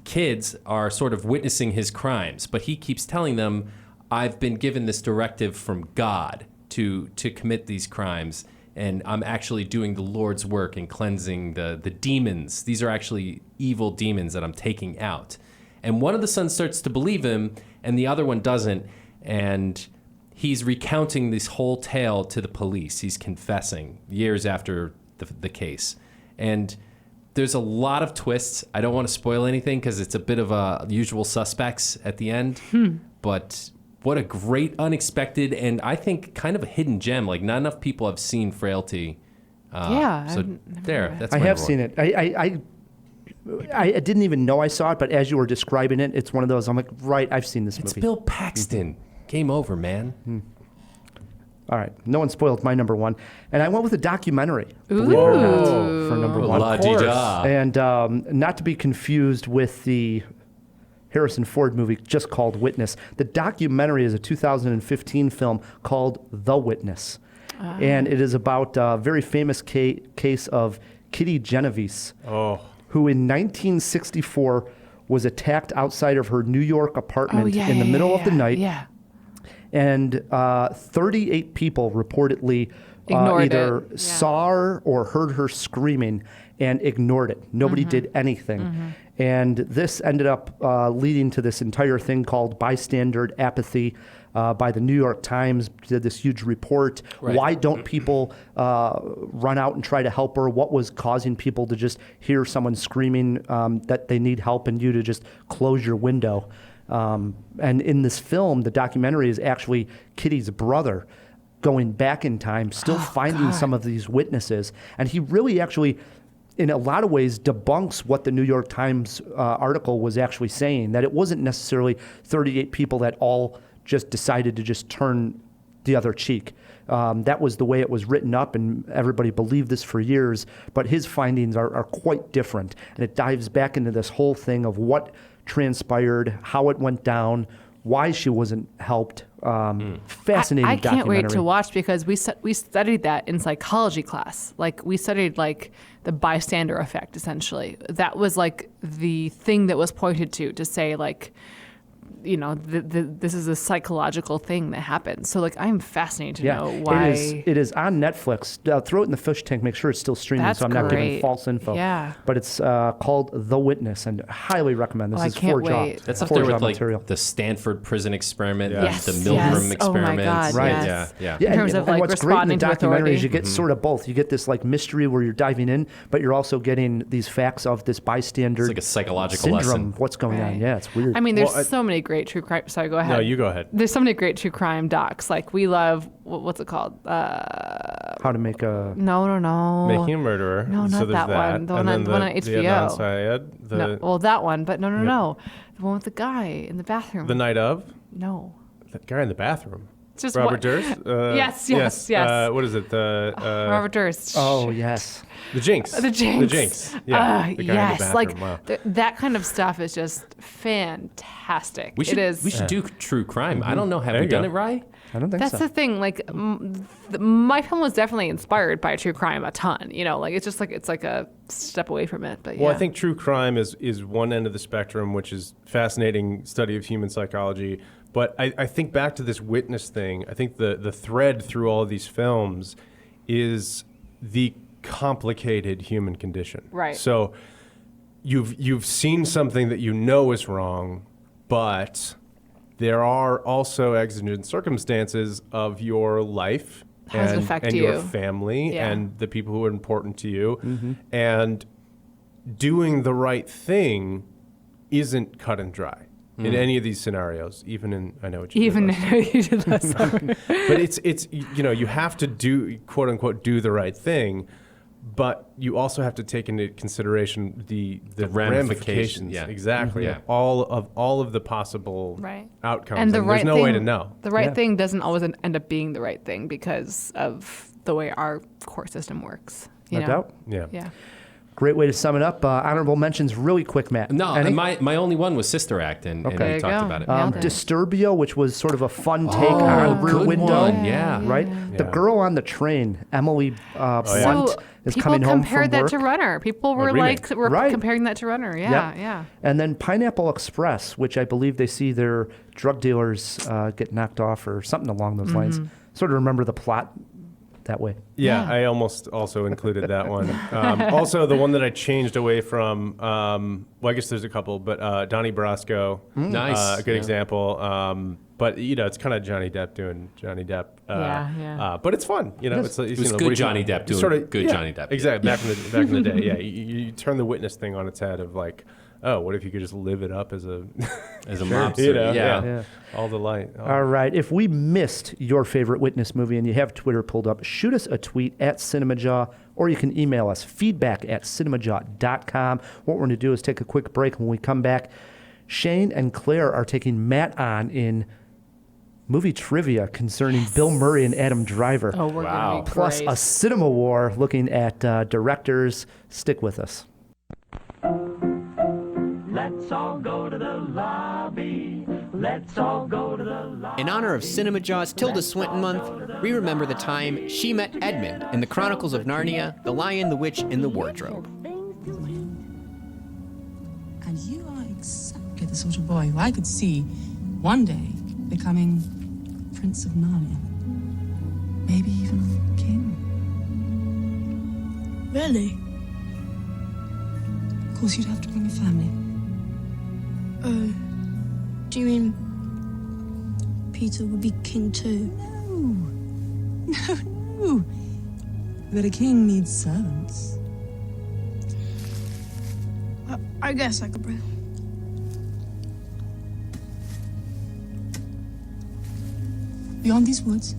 kids are sort of witnessing his crimes, but he keeps telling them, I've been given this directive from God to commit these crimes, and I'm actually doing the Lord's work and cleansing the demons. These are actually evil demons that I'm taking out. And one of the sons starts to believe him, and the other one doesn't, and he's recounting this whole tale to the police. He's confessing years after the case. And there's a lot of twists. I don't want to spoil anything because it's a bit of a Usual Suspects at the end. But what a great, unexpected, and I think kind of a hidden gem. Like, not enough people have seen Frailty. Yeah. So there, that's I my have reward. seen it. I didn't even know I saw it, but as you were describing it, it's one of those. I'm like, right, I've seen this It's movie. Bill Paxton. Game over, man. All right, no one spoiled my number one, and I went with a documentary. Believe it or not, for number one. La-di-da. And not to be confused with the Harrison Ford movie just called Witness. The documentary is a 2015 film called The Witness. And it is about a very famous case of Kitty Genovese, who in 1964 was attacked outside of her New York apartment in the middle of the night. Yeah. And 38 people reportedly Ignored either it. Yeah. saw her or heard her screaming and ignored it. Nobody did anything. And this ended up leading to this entire thing called bystander apathy by the New York Times. Did this huge report. Right. Why don't people run out and try to help her? What was causing people to just hear someone screaming that they need help and you to just close your window? And in this film, the documentary is actually Kitty's brother going back in time, still finding some of these witnesses. And he really actually, in a lot of ways, debunks what the New York Times article was actually saying, that it wasn't necessarily 38 people that all just decided to just turn the other cheek. That was the way it was written up, and everybody believed this for years. But his findings are quite different. And it dives back into this whole thing of what transpired, how it went down, why she wasn't helped. Fascinating I can't documentary. wait to watch because we studied that in psychology class. Like, we studied like the bystander effect, essentially. That was like the thing that was pointed to say like, you know, this is a psychological thing that happens. So like, I'm fascinated to know why. It is on Netflix. Throw it in the fish tank. Make sure it's still streaming, That's so I'm not giving great. false info. Yeah. But it's called The Witness, and highly recommend. This I is can't Forge wait. Off. That's up Forge there with Off like material. the Stanford prison experiment, Yes, the yes. Milgram Oh my experiments. God, Right. yes. Yeah. Yeah, In terms of, like, what's great in the responding to documentary authority. is you get sort of both. You get this like mystery where you're diving in, but you're also getting these facts of this bystander It's like a psychological syndrome. lesson. What's going on? Right. Yeah, it's weird. I mean, there's so many great true crime. Sorry, go ahead. No, you go ahead. There's so many great true crime docs. Like, we love what's it called? How to make a No. Making a Murderer. No, so not there's that one. The and one then on the HBO. Adnan Syed, No, well, that one, but no. The one with the guy in the bathroom. the night of, No. that guy in the bathroom. It's just Robert what- Durst? Yes. What is it? Robert Durst. Oh yes. The Jinx. The Jinx. The Jinx. Yeah. the guy in the Yes. bathroom. Like, wow. that kind of stuff is just fantastic. We should, it is. we should do true crime. I don't know. Have There we you done go. it right? I don't think That's so. the thing. Like, my film was definitely inspired by true crime a ton. You know, like, it's just like, it's like a step away from it. But yeah. Well, I think true crime is one end of the spectrum, which is fascinating study of human psychology. But I think back to this witness thing. I think the thread through all of these films is the complicated human condition. Right. So you've seen something that you know is wrong, but there are also exigent circumstances of your life How does it affect and you? your family Yeah. and the people who are important to you. And doing the right thing isn't cut and dry in any of these scenarios, even in, I know what you even did last you did last summer. but it's you know, you have to do, quote unquote, do the right thing, but you also have to take into consideration the ramifications, yeah. exactly, Yeah. of all of the possible Right. outcomes. And the right there's no thing, way to know. The right Yeah. thing doesn't always end up being the right thing because of the way our court system works. You No know? doubt. Yeah. Yeah. Great way to sum it up. Honorable mentions really quick, Matt. No, Any? my only one was Sister Act, and Okay. we There you talked go. about it. Nailed it. Disturbio, which was sort of a fun take on Rear good Window. one, yeah. Right? The girl on the train, Emily Blunt, So is people coming home compared from that work. to Runner. People were remake. were Right. comparing that to Runner. Yep. Yeah. And then Pineapple Express, which I believe they see their drug dealers get knocked off or something along those lines. Sort of remember the plot that way. Yeah, I almost also included that one. Also, the one that I changed away from, well, I guess there's a couple, but Donnie Brasco, Nice. a good Yeah. example. But, it's kind of Johnny Depp doing Johnny Depp. Yeah. But it's fun. It's It was good Johnny Depp doing good Johnny Depp. Exactly. Back in the day, yeah. You turn the witness thing on its head of like, oh, what if you could just live it up as a mobster? Yeah. All the light. All right. If we missed your favorite Witness movie and you have Twitter pulled up, shoot us a tweet at Cinemajaw, or you can email us feedback@cinemajaw.com. What we're going to do is take a quick break. When we come back, Shane and Claire are taking Matt on in movie trivia concerning Bill Murray and Adam Driver. Oh, we're gonna be Plus great. a cinema war looking at directors. Stick with us. Let's all go to the lobby. Let's all go to the lobby. In honor of Cinemajaw's Tilda Swinton Month, we remember the time she met Edmund in the Chronicles of Narnia, The Lion, the Witch, and the Wardrobe. And you are exactly the sort of boy who I could see one day becoming Prince of Narnia. Maybe even king. Really? Of course, you'd have to bring a family. Oh, do you mean Peter would be king too? No. But a king needs servants. I guess I could bring. Beyond these woods,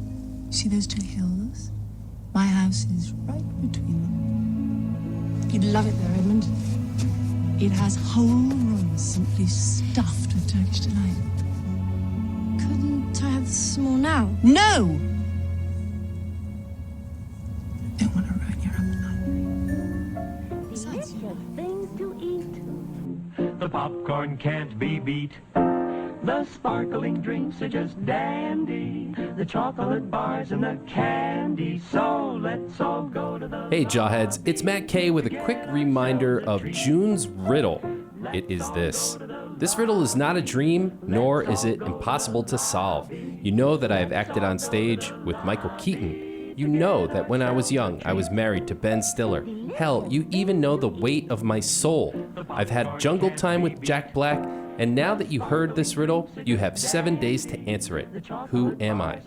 you see those two hills? My house is right between them. You'd love it there, Edmund. It has whole rooms simply stuffed with Turkish delight. Couldn't I have some more now? No! Don't want to ruin your appetite. Besides, Things to eat. The popcorn can't be beat. The sparkling drinks are just dandy. The chocolate bars and the candy. So let's all go to the... Hey, Jawheads, it's Matt Kay with a quick reminder of June's riddle. It is this. This riddle is not a dream, nor is it impossible to solve. You know that I have acted on stage with Michael Keaton. You know that when I was young, I was married to Ben Stiller. Hell, you even know the weight of my soul. I've had jungle time with Jack Black, and now that you heard this riddle, you have 7 days to answer it. Who am I?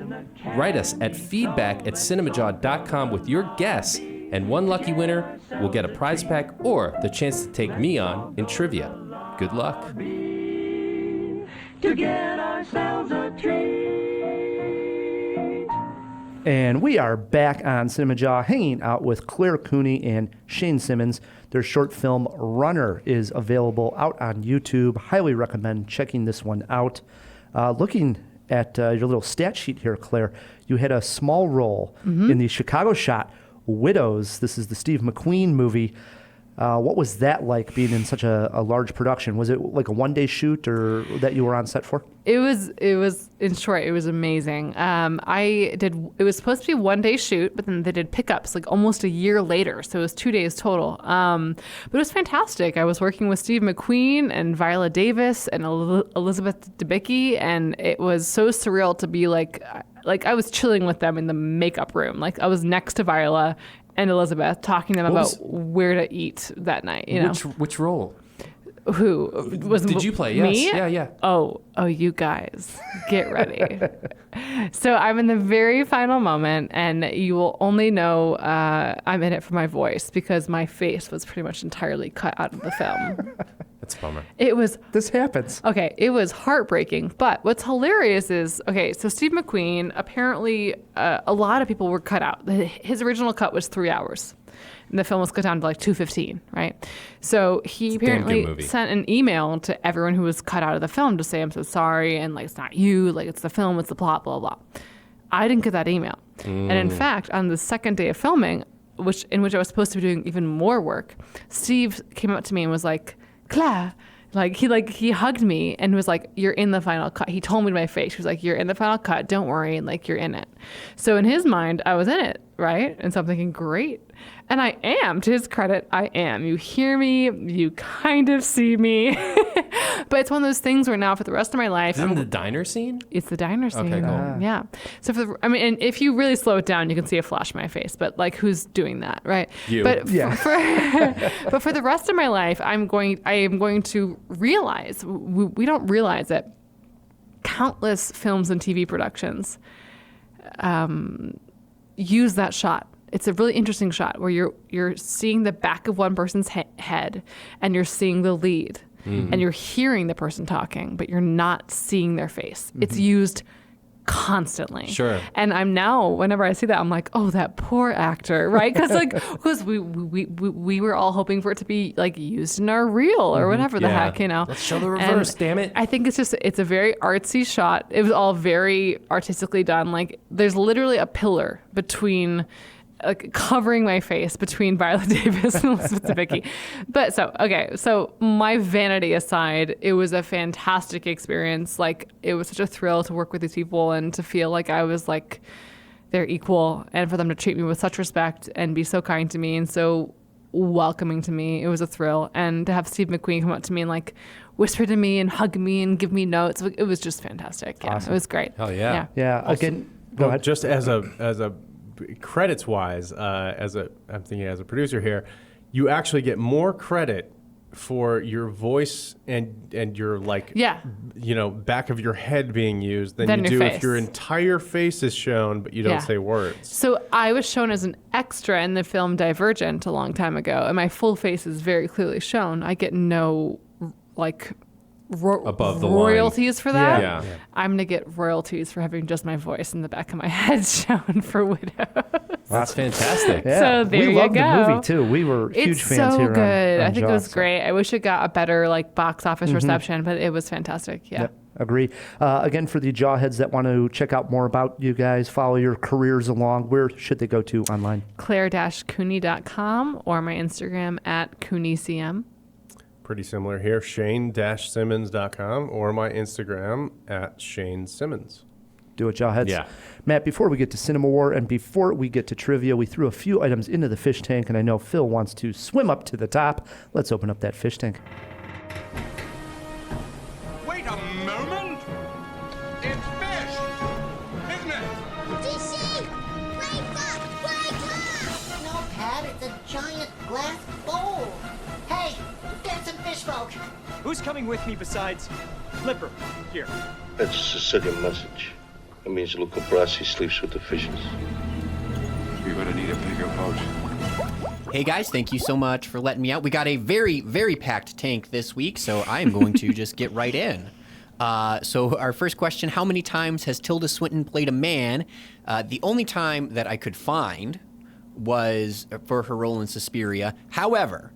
Write us at feedback@cinemajaw.com with your guess, and one lucky winner will get a prize pack or the chance to take me on in trivia. Good luck. To get ourselves a treat. And we are back on Cinemajaw, hanging out with Clare Cooney and Shane Simmons. Their short film Runner is available out on YouTube. Highly recommend checking this one out. Looking at your little stat sheet here, Claire, you had a small role in the Chicago shot Widows. This is the Steve McQueen movie. What was that like, being in such a large production? Was it like a one-day shoot or that you were on set for? It was, in short, it was amazing. It was supposed to be a 1-day shoot, but then they did pickups like almost a year later. So it was 2 days total. But it was fantastic. I was working with Steve McQueen and Viola Davis and Elizabeth Debicki, and it was so surreal to be like I was chilling with them in the makeup room. Like I was next to Viola and Elizabeth talking to them about where to eat that night. You know? Which role? Who was Did you play? Me? Yes. Yeah. Oh, you guys, get ready. So I'm in the very final moment, and you will only know I'm in it for my voice because my face was pretty much entirely cut out of the film. That's a bummer. It was. This happens. Okay, it was heartbreaking. But what's hilarious is, so Steve McQueen, apparently a lot of people were cut out. His original cut was 3 hours. And the film was cut down to like 2:15, right? So he apparently sent an email to everyone who was cut out of the film to say, I'm so sorry, and like, it's not you, like, it's the film, it's the plot, blah, blah, blah. I didn't get that email. And in fact, on the second day of filming, in which I was supposed to be doing even more work, Steve came up to me and was like, Claire, he hugged me and was like, you're in the final cut. He told me to my face. He was like, you're in the final cut. Don't worry. Like, you're in it. So in his mind, I was in it, right? And so I'm thinking, great. And I am. To his credit, I am. You hear me. You kind of see me. But it's one of those things where now for the rest of my life... Is it in the diner scene? It's the diner scene. Okay, cool. Yeah. So and if you really slow it down, you can see a flash in my face. But like, who's doing that, right? You. But but for the rest of my life, I am going to realize, we don't realize it, countless films and TV productions use that shot. It's a really interesting shot where you're seeing the back of one person's head and you're seeing the lead and you're hearing the person talking, but you're not seeing their face. It's used constantly. Sure. And I'm now, whenever I see that, I'm like, oh, that poor actor, right? Because we were all hoping for it to be like used in our reel or whatever the heck, you know. Let's show the reverse, And damn it. I think it's a very artsy shot. It was all very artistically done. Like, there's literally a pillar between, like, covering my face between Viola Davis and Elizabeth Debicki. But so my vanity aside, it was a fantastic experience. Like, it was such a thrill to work with these people and to feel like I was like their equal, and for them to treat me with such respect and be so kind to me and so welcoming to me. It was a thrill. And to have Steve McQueen come up to me and like whisper to me and hug me and give me notes, it was just fantastic. Yeah, awesome. It was great. Hell yeah. Yeah. Also, Again, go ahead. Just as a credits wise, I'm thinking as a producer here, you actually get more credit for your voice and your back of your head being used than you do if your entire face is shown but you don't say words. So I was shown as an extra in the film Divergent a long time ago, and my full face is very clearly shown. I get no above the royalties line for that. Yeah. I'm gonna get royalties for having just my voice in the back of my head shown for Widows. That's fantastic. Yeah. So there we you loved go. the movie too. We were huge fans so here. Good. On I think it was Jaws. great. I wish it got a better like box office reception, but it was fantastic. Yeah. Yep, agree. Again, for the Jawheads that want to check out more about you guys, follow your careers along, where should they go to online? Clare-Cooney.com or my Instagram @CooneyCM. Pretty similar here, Shane-Simmons.com or my Instagram @ShaneSimmons. Do it, Jawheads. Yeah. Matt, before we get to Cinema War and before we get to trivia, we threw a few items into the fish tank, and I know Phil wants to swim up to the top. Let's open up that fish tank. Wait a moment! It's fish! Isn't it? DC! Wake up! Wake up! No, Pat, it's a giant glass bowl. Hey, get some fish folk. Who's coming with me besides Flipper? Here. That's a Sicilian message. It means Luca Brasi sleeps with the fishes. You're gonna need a bigger boat. Hey guys, thank you so much for letting me out. We got a very, very packed tank this week, so I am going to just get right in. So our first question, how many times has Tilda Swinton played a man? The only time that I could find was for her role in Suspiria. However,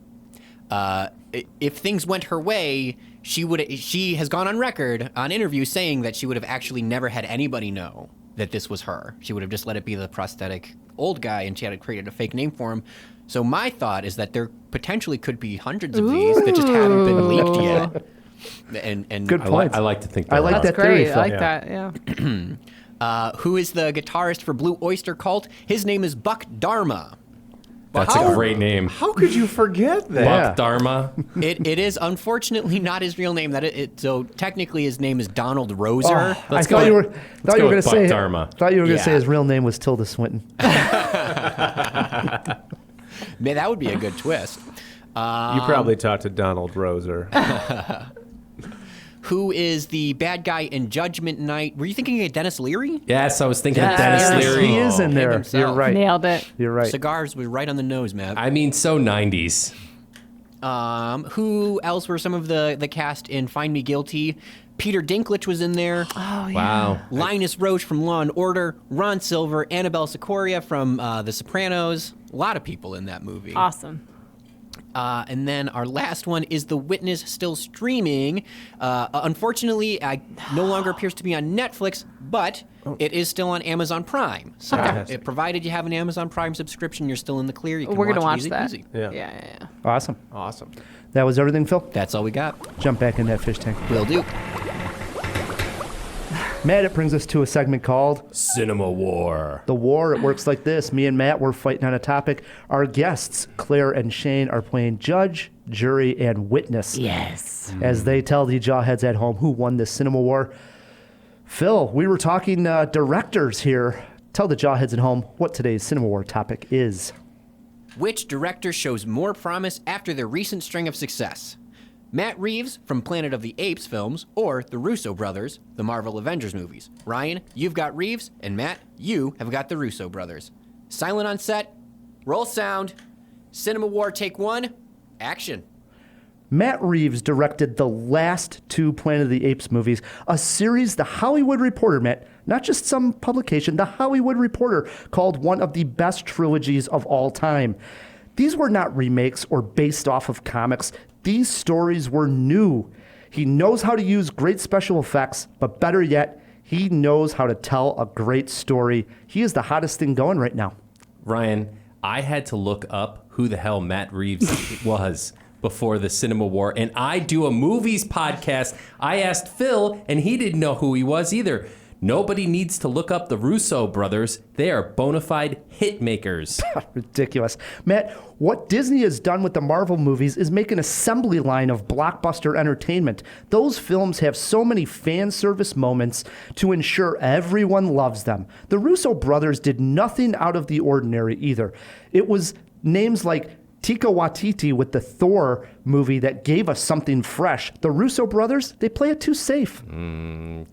if things went her way, she has gone on record on interviews saying that she would have actually never had anybody know that this was her. She would have just let it be the prosthetic old guy, and she had created a fake name for him. So my thought is that there potentially could be hundreds of these that just haven't been leaked yet. And Good point. I like to think I like That's that theory, great. Phil. I like that. Yeah. who is the guitarist for Blue Oyster Cult? His name is Buck Dharma. That's a great name. How could you forget that? Buck Dharma. It is unfortunately not his real name. So technically his name is Donald Roser. I thought you were going to say Dharma. Thought you were going to Yeah. say his real name was Tilda Swinton. Man, that would be a good twist. You probably talked to Donald Roser. Who is the bad guy in Judgment Night? Were you thinking of Dennis Leary? Yes, I was thinking of Dennis Leary. He is in there. himself. You're right. Nailed it. You're right. Cigars was right on the nose, Matt. I mean, so 90s. Who else were some of the cast in Find Me Guilty? Peter Dinklage was in there. Oh, yeah. Wow. Linus Roche from Law & Order. Ron Silver. Annabelle Sciorra from The Sopranos. A lot of people in that movie. Awesome. And then our last one is The Witness, still streaming. Unfortunately, it no longer appears to be on Netflix, but it is still on Amazon Prime. So provided you have an Amazon Prime subscription, you're still in the clear. You can We're going to watch easy that. peasy. Yeah. Awesome. Awesome. That was everything, Phil? That's all we got. Jump back in that fish tank. Will do. Matt, it brings us to a segment called Cinema War. The War. It works like this. Me and Matt, we're fighting on a topic. Our guests, Claire and Shane, are playing judge, jury, and witness. Yes. As they tell the jawheads at home who won this Cinema War. Phil, we were talking directors here. Tell the jawheads at home what today's Cinema War topic is. Which director shows more promise after their recent string of success? Matt Reeves from Planet of the Apes films, or the Russo brothers, the Marvel Avengers movies. Ryan, you've got Reeves, and Matt, you have got the Russo brothers. Silent on set, roll sound, Cinema War take one, action. Matt Reeves directed the last two Planet of the Apes movies, a series The Hollywood Reporter, Matt, not just some publication, The Hollywood Reporter called one of the best trilogies of all time. These were not remakes or based off of comics. These stories were new. He knows how to use great special effects, but better yet, he knows how to tell a great story. He is the hottest thing going right now. Ryan, I had to look up who the hell Matt Reeves was before the Cinema War, and I do a movies podcast. I asked Phil, and he didn't know who he was either. Nobody needs to look up the Russo brothers. They are bona fide hit makers. Ridiculous. Matt, what Disney has done with the Marvel movies is make an assembly line of blockbuster entertainment. Those films have so many fan service moments to ensure everyone loves them. The Russo brothers did nothing out of the ordinary either. It was names like Taika Waititi with the Thor movie that gave us something fresh. The Russo brothers, they play it too safe.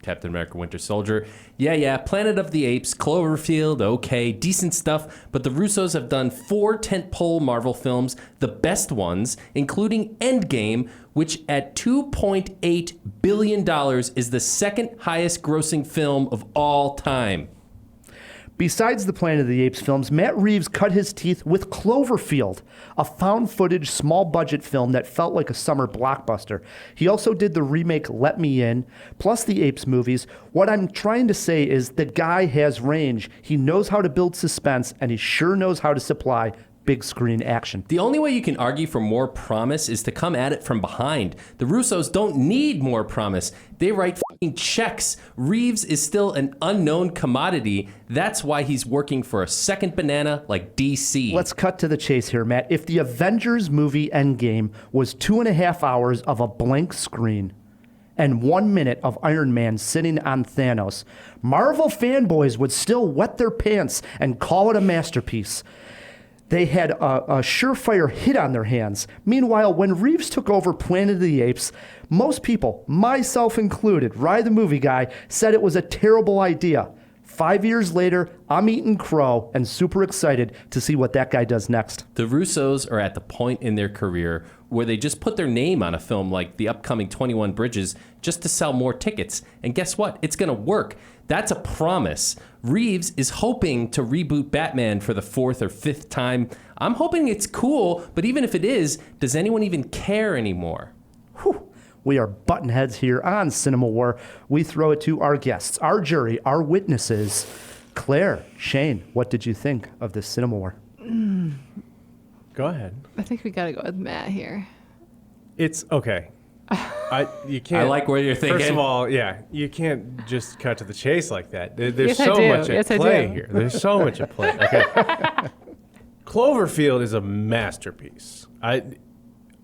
Captain America Winter Soldier. Yeah, Planet of the Apes, Cloverfield, okay, decent stuff. But the Russos have done 4 tentpole Marvel films, the best ones, including Endgame, which at $2.8 billion is the second highest grossing film of all time. Besides the Planet of the Apes films, Matt Reeves cut his teeth with Cloverfield, a found-footage, small-budget film that felt like a summer blockbuster. He also did the remake Let Me In, plus the Apes movies. What I'm trying to say is the guy has range. He knows how to build suspense, and he sure knows how to supply big screen action. The only way you can argue for more promise is to come at it from behind. The Russos don't need more promise. They write f***ing checks. Reeves is still an unknown commodity. That's why he's working for a second banana like DC. Let's cut to the chase here, Matt. If the Avengers movie Endgame was 2.5 hours of a blank screen and 1 minute of Iron Man sitting on Thanos, Marvel fanboys would still wet their pants and call it a masterpiece. They had a surefire hit on their hands. Meanwhile, when Reeves took over Planet of the Apes, most people, myself included, Rye the movie guy, said it was a terrible idea. 5 years later, I'm eating crow and super excited to see what that guy does next. The Russos are at the point in their career where they just put their name on a film like the upcoming 21 Bridges just to sell more tickets. And guess what? It's going to work. That's a promise. Reeves is hoping to reboot Batman for the 4th or 5th time. I'm hoping it's cool, but even if it is, does anyone even care anymore? Whew. We are button heads here on Cinema War. We throw it to our guests, our jury, our witnesses. Claire, Shane, what did you think of this Cinema War? Go ahead. I think we got to go with Matt here. It's okay. You can't. I like where you're thinking. First of all, yeah, you can't just cut to the chase like that. There's Yes, so I do. much at Yes, I play do. here. There's so much at play. Okay. Cloverfield is a masterpiece.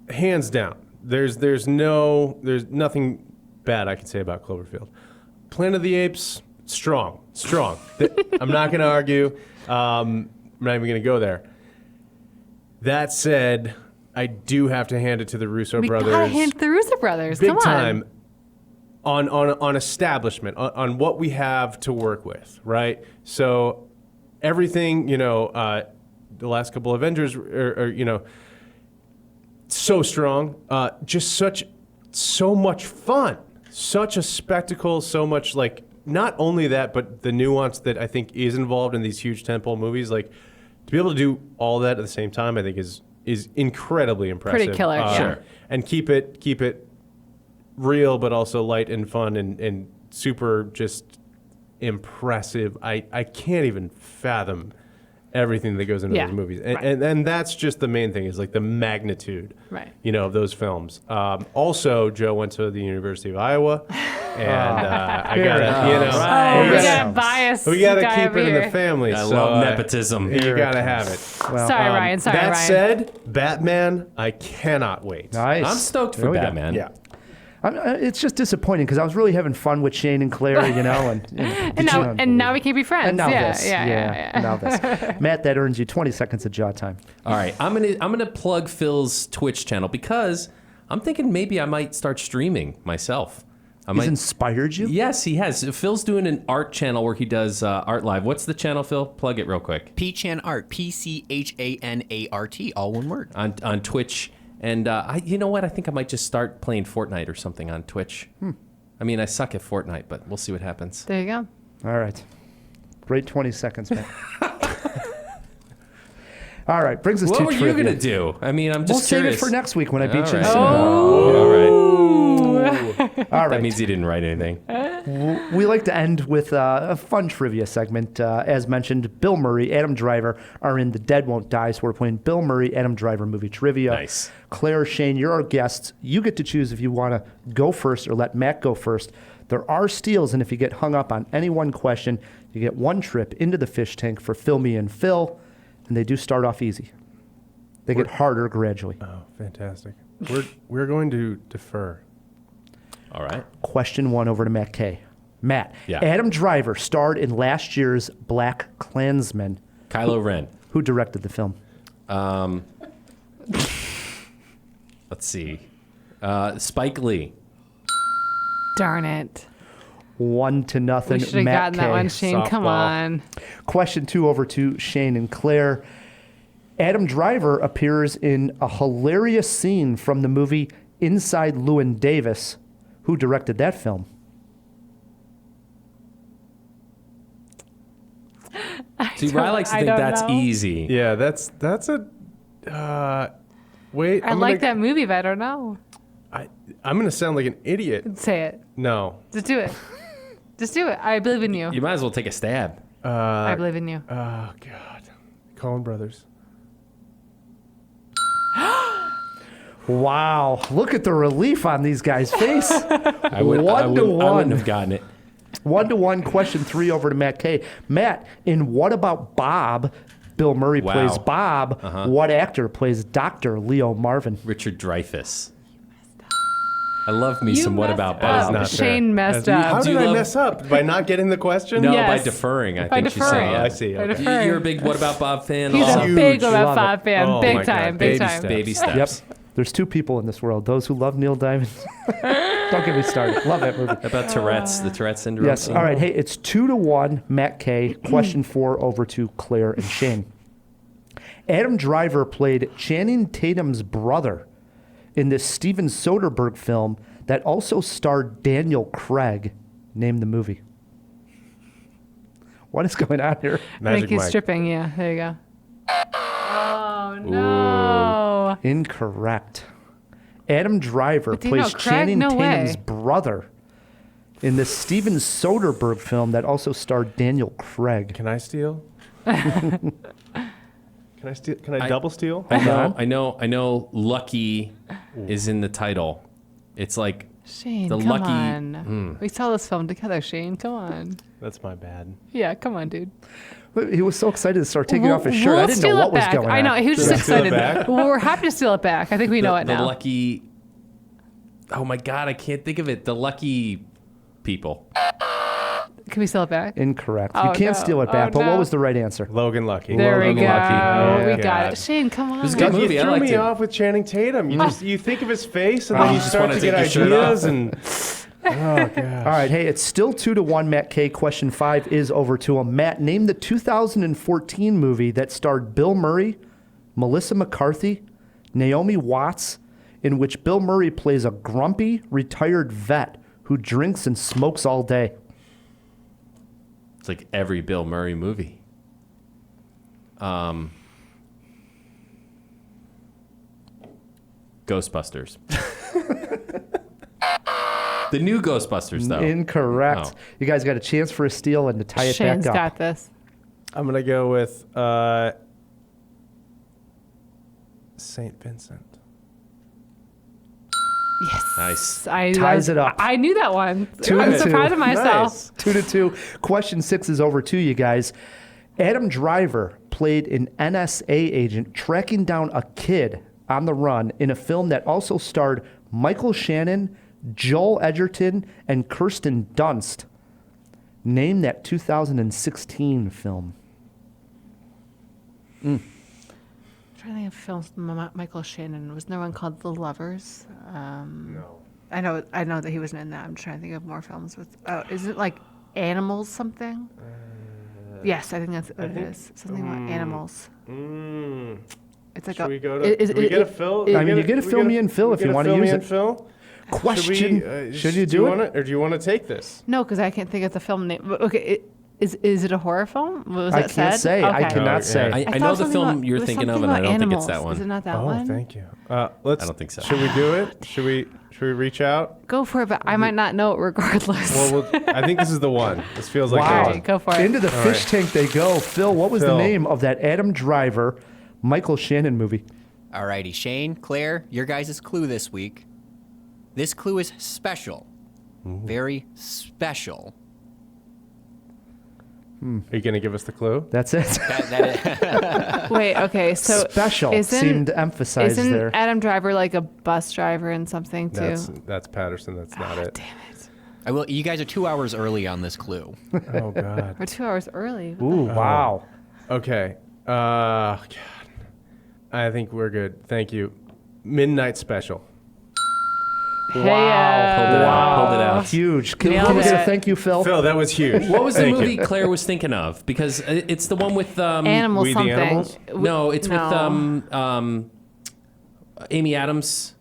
Hands down. There's nothing bad I can say about Cloverfield. Planet of the Apes, strong. I'm not going to argue. I'm not even going to go there. That said, I do have to hand it to the Russo brothers. We gotta hand it to the Russo brothers. Big Come on. time on establishment, on what we have to work with, right? So everything, the last couple of Avengers are so strong, just so much fun, such a spectacle, so much like not only that, but the nuance that I think is involved in these huge tentpole movies, like to be able to do all that at the same time, I think is is incredibly impressive. Pretty killer, yeah. Sure. And keep it real, but also light and fun and super just impressive. I can't even fathom everything that goes into Yeah, those movies. right. And that's just the main thing is like the magnitude, Right. of those films. Also, Joe went to the University of Iowa, and I gotta, we got a bias. we gotta guy keep over it in here. the family. I so, love nepotism. You gotta have it. Well, Sorry, Ryan. Sorry, That Ryan. said, Batman, I cannot wait. Nice. I'm stoked There for we go. Batman. Yeah. It's just disappointing because I was really having fun with Shane and Claire, and now we can be friends. And now yeah, this. yeah. Now this. Matt, that earns you 20 seconds of jaw time. All right, I'm gonna plug Phil's Twitch channel because I'm thinking maybe I might start streaming myself. He's inspired you? Yes, he has. Phil's doing an art channel where he does art live. What's the channel, Phil? Plug it real quick. P-Chan Art, PCHANART, all one word. On Twitch. And you know what? I think I might just start playing Fortnite or something on Twitch. I mean, I suck at Fortnite, but we'll see what happens. There you go. All right. Great 20 seconds, Matt. All right, brings us to What were trivia. you going to do? I mean, I'm just We'll save curious. it for next week when I beat you in right. cinema. All right. All right. That means he didn't write anything. We like to end with a fun trivia segment. As mentioned, Bill Murray, Adam Driver are in The Dead Won't Die, so we're playing Bill Murray, Adam Driver movie trivia. Nice. Claire, Shane, you're our guests. You get to choose if you want to go first or let Matt go first. There are steals, and if you get hung up on any one question, you get one trip into the fish tank for Phil, Me, and Phil, and they do start off easy. They get harder gradually. Oh, fantastic. We're going to defer. All right. Question one over to Matt K. Matt, Yeah. Adam Driver starred in last year's Black Klansman. Kylo Ren. Who directed the film? Let's see. Spike Lee. Darn it. 1-0. We should have Matt gotten that K. one, Shane. Come Softball. on. Question two over to Shane and Claire. Adam Driver appears in a hilarious scene from the movie Inside Llewyn Davis. Who directed that film? See, Ryan likes to think don't that's know. easy. Yeah, that's a. Wait, I like that movie, but I don't know. I'm gonna sound like an idiot. Say it. No. Just do it. Just do it. I believe in you. You might as well take a stab. I believe in you. Oh God, Coen Brothers. Wow. Look at the relief on these guys' face. I wouldn't have gotten it. 1-1. Question three over to Matt K. Matt, in What About Bob? Bill Murray Wow. plays Bob. What actor plays Dr. Leo Marvin? Richard Dreyfuss. I love me You some What messed About up. Bob. Not fair. Shane messed How up. did you I love- mess up by not getting the question? No, Yes. by deferring, I By think she deferring. said. I see. By Okay. deferring. You're a big What About Bob fan? He's also? a Huge. big Love About it. Bob fan. Oh big my time. God. Big Baby time. steps. Baby steps. Yep. There's two people in this world, those who love Neil Diamond. Don't get me started. Love that movie. How about Tourette's? The Tourette syndrome? Yes. scene? All right. Hey, it's 2-1. Matt K. Question four over to Claire and Shane. Adam Driver played Channing Tatum's brother in this Steven Soderbergh film that also starred Daniel Craig. Name the movie. What is going on here? I think Magic he's Mike. stripping. Yeah. There you go. Oh no. Incorrect. Adam Driver Daniel plays Craig? Channing No Tatum's way. brother in this Steven Soderbergh film that also starred Daniel Craig. Can I steal? Can I steal? Can I double steal? I know Lucky is in the title. It's like Shane, the come lucky. on. We saw this film together, Shane. Come on. That's my bad. Yeah, come on, dude. He was so excited to start taking off his shirt. I didn't know steal what it was back. going on. I know. He was just Should I steal it excited. back? Well, we're happy to steal it back. I think we know it the now. lucky. Oh my God, I can't think of it. The lucky people. Can we steal it back? Incorrect. Oh, you can't no. steal it back, Oh, but what no. was the right answer? Logan Lucky. There we Logan go. Lucky. Oh, we God. got it. Shane, come on. was a good You movie. I threw liked me it. off with Channing Tatum. You think of his face and then you just start wanna to get take your shirt ideas off. and. Oh gosh. All right, hey, it's still 2-1. Matt K. Question 5 is over to him. Matt, name the 2014 movie that starred Bill Murray, Melissa McCarthy, Naomi Watts, in which Bill Murray plays a grumpy, retired vet who drinks and smokes all day. It's like every Bill Murray movie. Ghostbusters. The new Ghostbusters, though. Incorrect. Oh. You guys got a chance for a steal and to tie it Shane's back up. got this. I'm going to go with St. Vincent. Yes. Nice. Ties it up. I knew that one. 2-2. I'm surprised of myself. Nice. 2-2. Question 6 is over to you guys. Adam Driver played an NSA agent tracking down a kid on the run in a film that also starred Michael Shannon, Joel Edgerton, and Kirsten Dunst. Name that 2016 film. I'm trying to think of films. Michael Shannon. Wasn't there one called The Lovers? No. I know that he wasn't in that. I'm trying to think of more films with. Oh, is it like Animals something? Yes, I think that's what it is. Something about animals. It's like Should a. we go to? Do we get a Phil? You get a fill me in, Phil, if you want to use it. Phil? Question. Should you do it? Or do you want to take this? No, because I can't think of the film name. Okay, is it a horror film? Was I that can't said? say. I cannot say. I know the film you're thinking of, and I don't think it's that Is it one. not that Oh, one? thank you. I don't think so. Should we do it? Should we reach out? Go for it, but I might not know it regardless. Well, I think this is the one. This feels like Wow. the one. Go for it. Into the fish tank they go. Phil, what was the Phil. name of that Adam Driver, Michael Shannon movie? Alrighty, Shane, Claire, your guys' clue this week. This clue is special. Very special. Are you going to give us the clue? That's it. Wait, okay, so Special seemed emphasized isn't there. Adam Driver like a bus driver and something too? That's Patterson. That's not it. Damn it. You guys are 2 hours early on this clue. Oh, God. We're 2 hours early. Ooh, wow. Okay. God. I think we're good. Thank you. Midnight Special. Hey, Pulled it out. Huge. Can Nailed we get a it. thank you, Phil? Phil, that was huge. What was the Thank movie you. Claire was thinking of? Because it's the one with Animal We the something. Animals? No, it's No. with Amy Adams,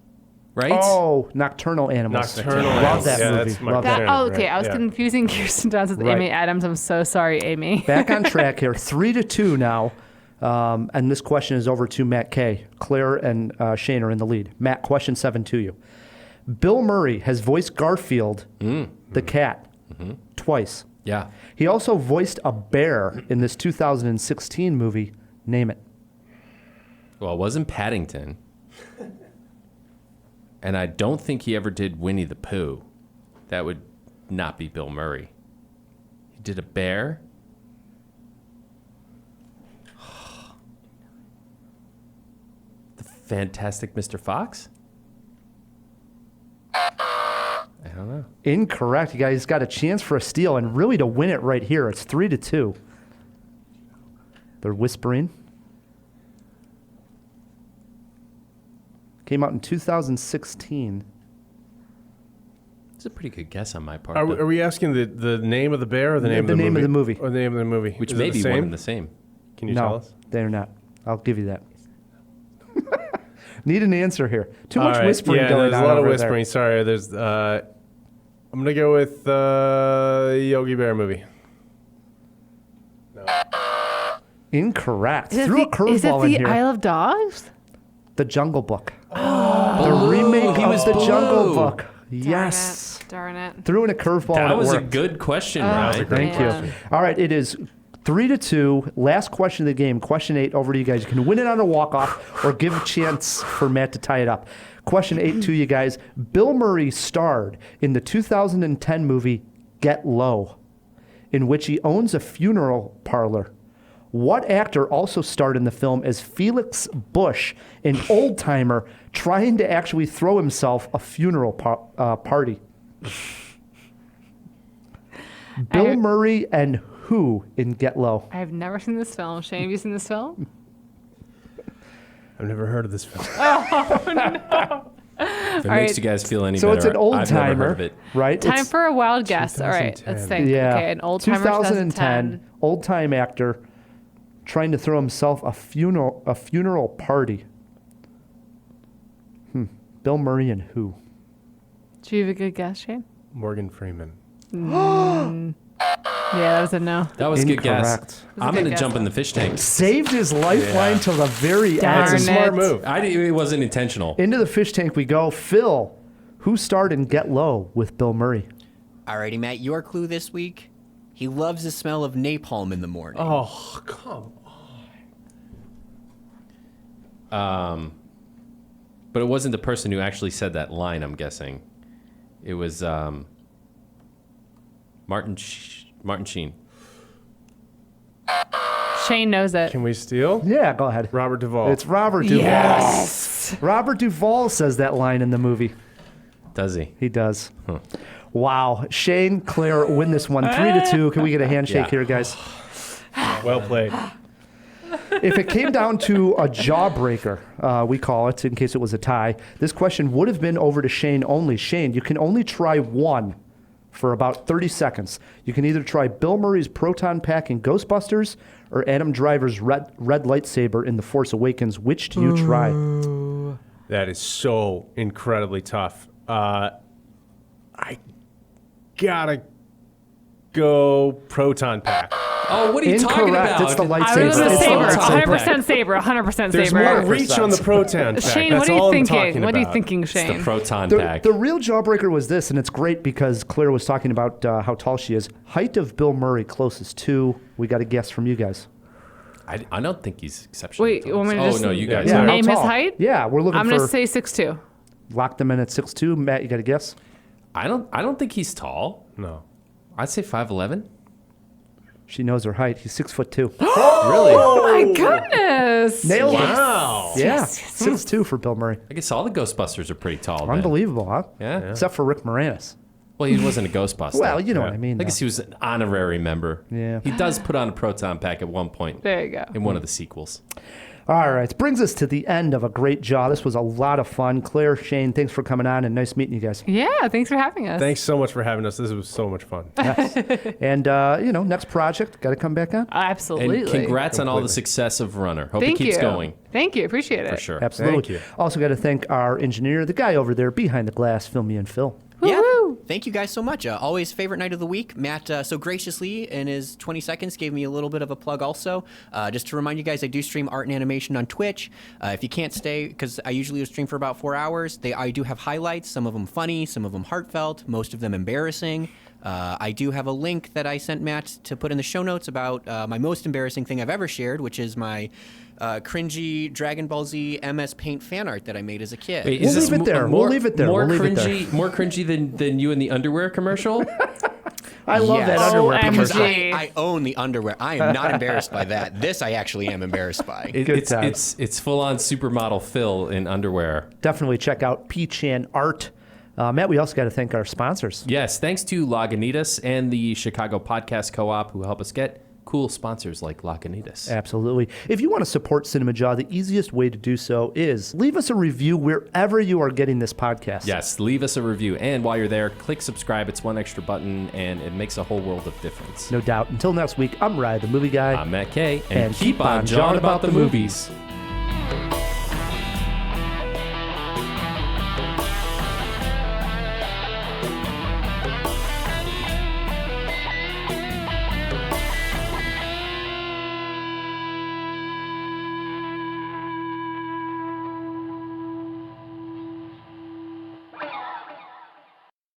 right? Oh, Nocturnal Animals. Nocturnal Love Animals. that Yeah, movie. that's my Love favorite. that. Oh, okay. Right, I was yeah. confusing Kirsten Dunst with Right. Amy Adams. I'm so sorry, Amy. Back on track here. 3-2 now. And this question is over to Matt K. Claire and Shane are in the lead. Matt, question 7 to you. Bill Murray has voiced Garfield, the cat, twice. Yeah. He also voiced a bear in this 2016 movie. Name it. Well, it wasn't Paddington. And I don't think he ever did Winnie the Pooh. That would not be Bill Murray. He did a bear. The Fantastic Mr. Fox? I don't know. Incorrect. You guys got a chance for a steal and really to win it right here. It's 3-2. They're whispering. Came out in 2016. It's a pretty good guess on my part. Are though. we asking the name of the bear or the name of the movie? name of the movie. Or the name of the movie. Which Is may it the be same? one and the same. Can you tell us? They're not. I'll give you that. Need an answer here. Too All much right. whispering yeah, going there's on a lot of over whispering. there. Sorry. There's. I'm gonna go with Yogi Bear movie. Incorrect. Is it Threw a the curveball in here. Isle of Dogs? The Jungle Book. The remake he of was the blue. Jungle Book. Yes. Darn it. Threw in a curveball and That it was a worked. good question, Oh, Ryan. Thank man. you. All right, it is 3-2. Last question of the game. Question 8 over to you guys. You can win it on a walk-off or give a chance for Matt to tie it up. Question 8 to you guys. Bill Murray starred in the 2010 movie Get Low, in which he owns a funeral parlor. What actor also starred in the film as Felix Bush, an old-timer trying to actually throw himself a funeral party? Bill Murray and who in Get Low? I have never seen this film. Shane, have you seen this film? I've never heard of this film. If it All makes right. you guys feel any So better, it's an I've never heard old-timer, of it. right? Time It's- for a wild guess. All right, let's 2010. think. Yeah. Okay, an old timer 2010, old-time actor trying to throw himself a funeral party. Bill Murray and who? Do you have a good guess, Shane? Morgan Freeman. Yeah, that was a no. That was a good guess. Incorrect. I'm good going to guess, jump in the fish tank. Saved his lifeline till the very end. It's a smart move. It wasn't intentional. Into the fish tank we go. Phil, who starred in Get Low with Bill Murray? Alrighty, Matt, your clue this week. He loves the smell of napalm in the morning. Oh, come on. But it wasn't the person who actually said that line, I'm guessing. It was Martin Sheen. Shane knows it. Can we steal? Yeah, go ahead. Robert Duvall. It's Robert Duvall. Yes. Robert Duvall says that line in the movie. Does he? He does. Wow. Shane, Claire win this one 3-2. Can we get a handshake here, guys? Well played. If it came down to a jawbreaker, we call it, in case it was a tie, this question would have been over to Shane only. Shane, you can only try one for about 30 seconds. You can either try Bill Murray's proton pack in Ghostbusters or Adam Driver's red lightsaber in The Force Awakens. Which do you try? That is so incredibly tough. I gotta go proton pack. Oh, what are you talking Incorrect. about? It's the I lightsaber. was the It's the saber. lightsaber. 100% saber. 100% There's saber. more reach on the proton pack. Shane, That's what are all you I'm thinking? talking What are you about. thinking, It's the Shane? proton The, pack. the real jawbreaker was this, and it's great because Claire was talking about how tall she is. Height of Bill Murray closest to. We got a guess from you guys. I don't think he's exceptionally Wait, you want me to tall. just no, you guys. Yeah, are. how name his tall? height? Yeah, we're looking I'm for. going to say 6'2". Lock them in at 6'2". Matt, you got a guess? I don't think he's tall. No. I'd say 5'11". She knows her height. He's 6'2". Really? Oh my goodness. Nailed it. Wow. Yeah, 6'2" for Bill Murray. I guess all the Ghostbusters are pretty tall. then. Unbelievable, huh? Yeah. Except for Rick Moranis. Well, he wasn't a Ghostbuster. Well, you know what I mean. I guess he was an honorary member. Yeah. He does put on a proton pack at one point There you go. in one of the sequels. All right, brings us to the end of a great jaw. This was a lot of fun. Claire, Shane, thanks for coming on, and nice meeting you guys. Yeah, thanks for having us. Thanks so much for having us. This was so much fun. Yes. And, next project, got to come back on? Absolutely. And congrats on all the success of Runner. Hope Thank it keeps you. going. Thank you. Appreciate it. For sure. Absolutely. Thank you. Also got to thank our engineer, the guy over there behind the glass, Filmy and Phil. Yeah, Woo-hoo. thank you guys so much. Always favorite night of the week. Matt so graciously in his 20 seconds gave me a little bit of a plug also. Just to remind you guys, I do stream art and animation on Twitch. If you can't stay, because I usually stream for about 4 hours, I do have highlights, some of them funny, some of them heartfelt, most of them embarrassing. I do have a link that I sent Matt to put in the show notes about my most embarrassing thing I've ever shared, which is my cringy Dragon Ball Z MS Paint fan art that I made as a kid. Wait, We'll is this leave it there. More, We'll leave it there. More We'll leave it cringy, more cringy than you in the underwear commercial. I love Yes. that underwear OMG. commercial. I own the underwear. I am not embarrassed by that. This I actually am embarrassed by. Good times. It's full on supermodel Phil in underwear. Definitely check out P-Chan Art. Matt, we also got to thank our sponsors. Yes, thanks to Lagunitas and the Chicago Podcast Co-op who help us get cool sponsors like Lagunitas. Absolutely. If you want to support Cinemajaw, the easiest way to do so is leave us a review wherever you are getting this podcast. Yes, leave us a review. And while you're there, click subscribe. It's one extra button, and it makes a whole world of difference. No doubt. Until next week, I'm Ryan, the movie guy. I'm Matt Kay, and And keep on jawing about the movies.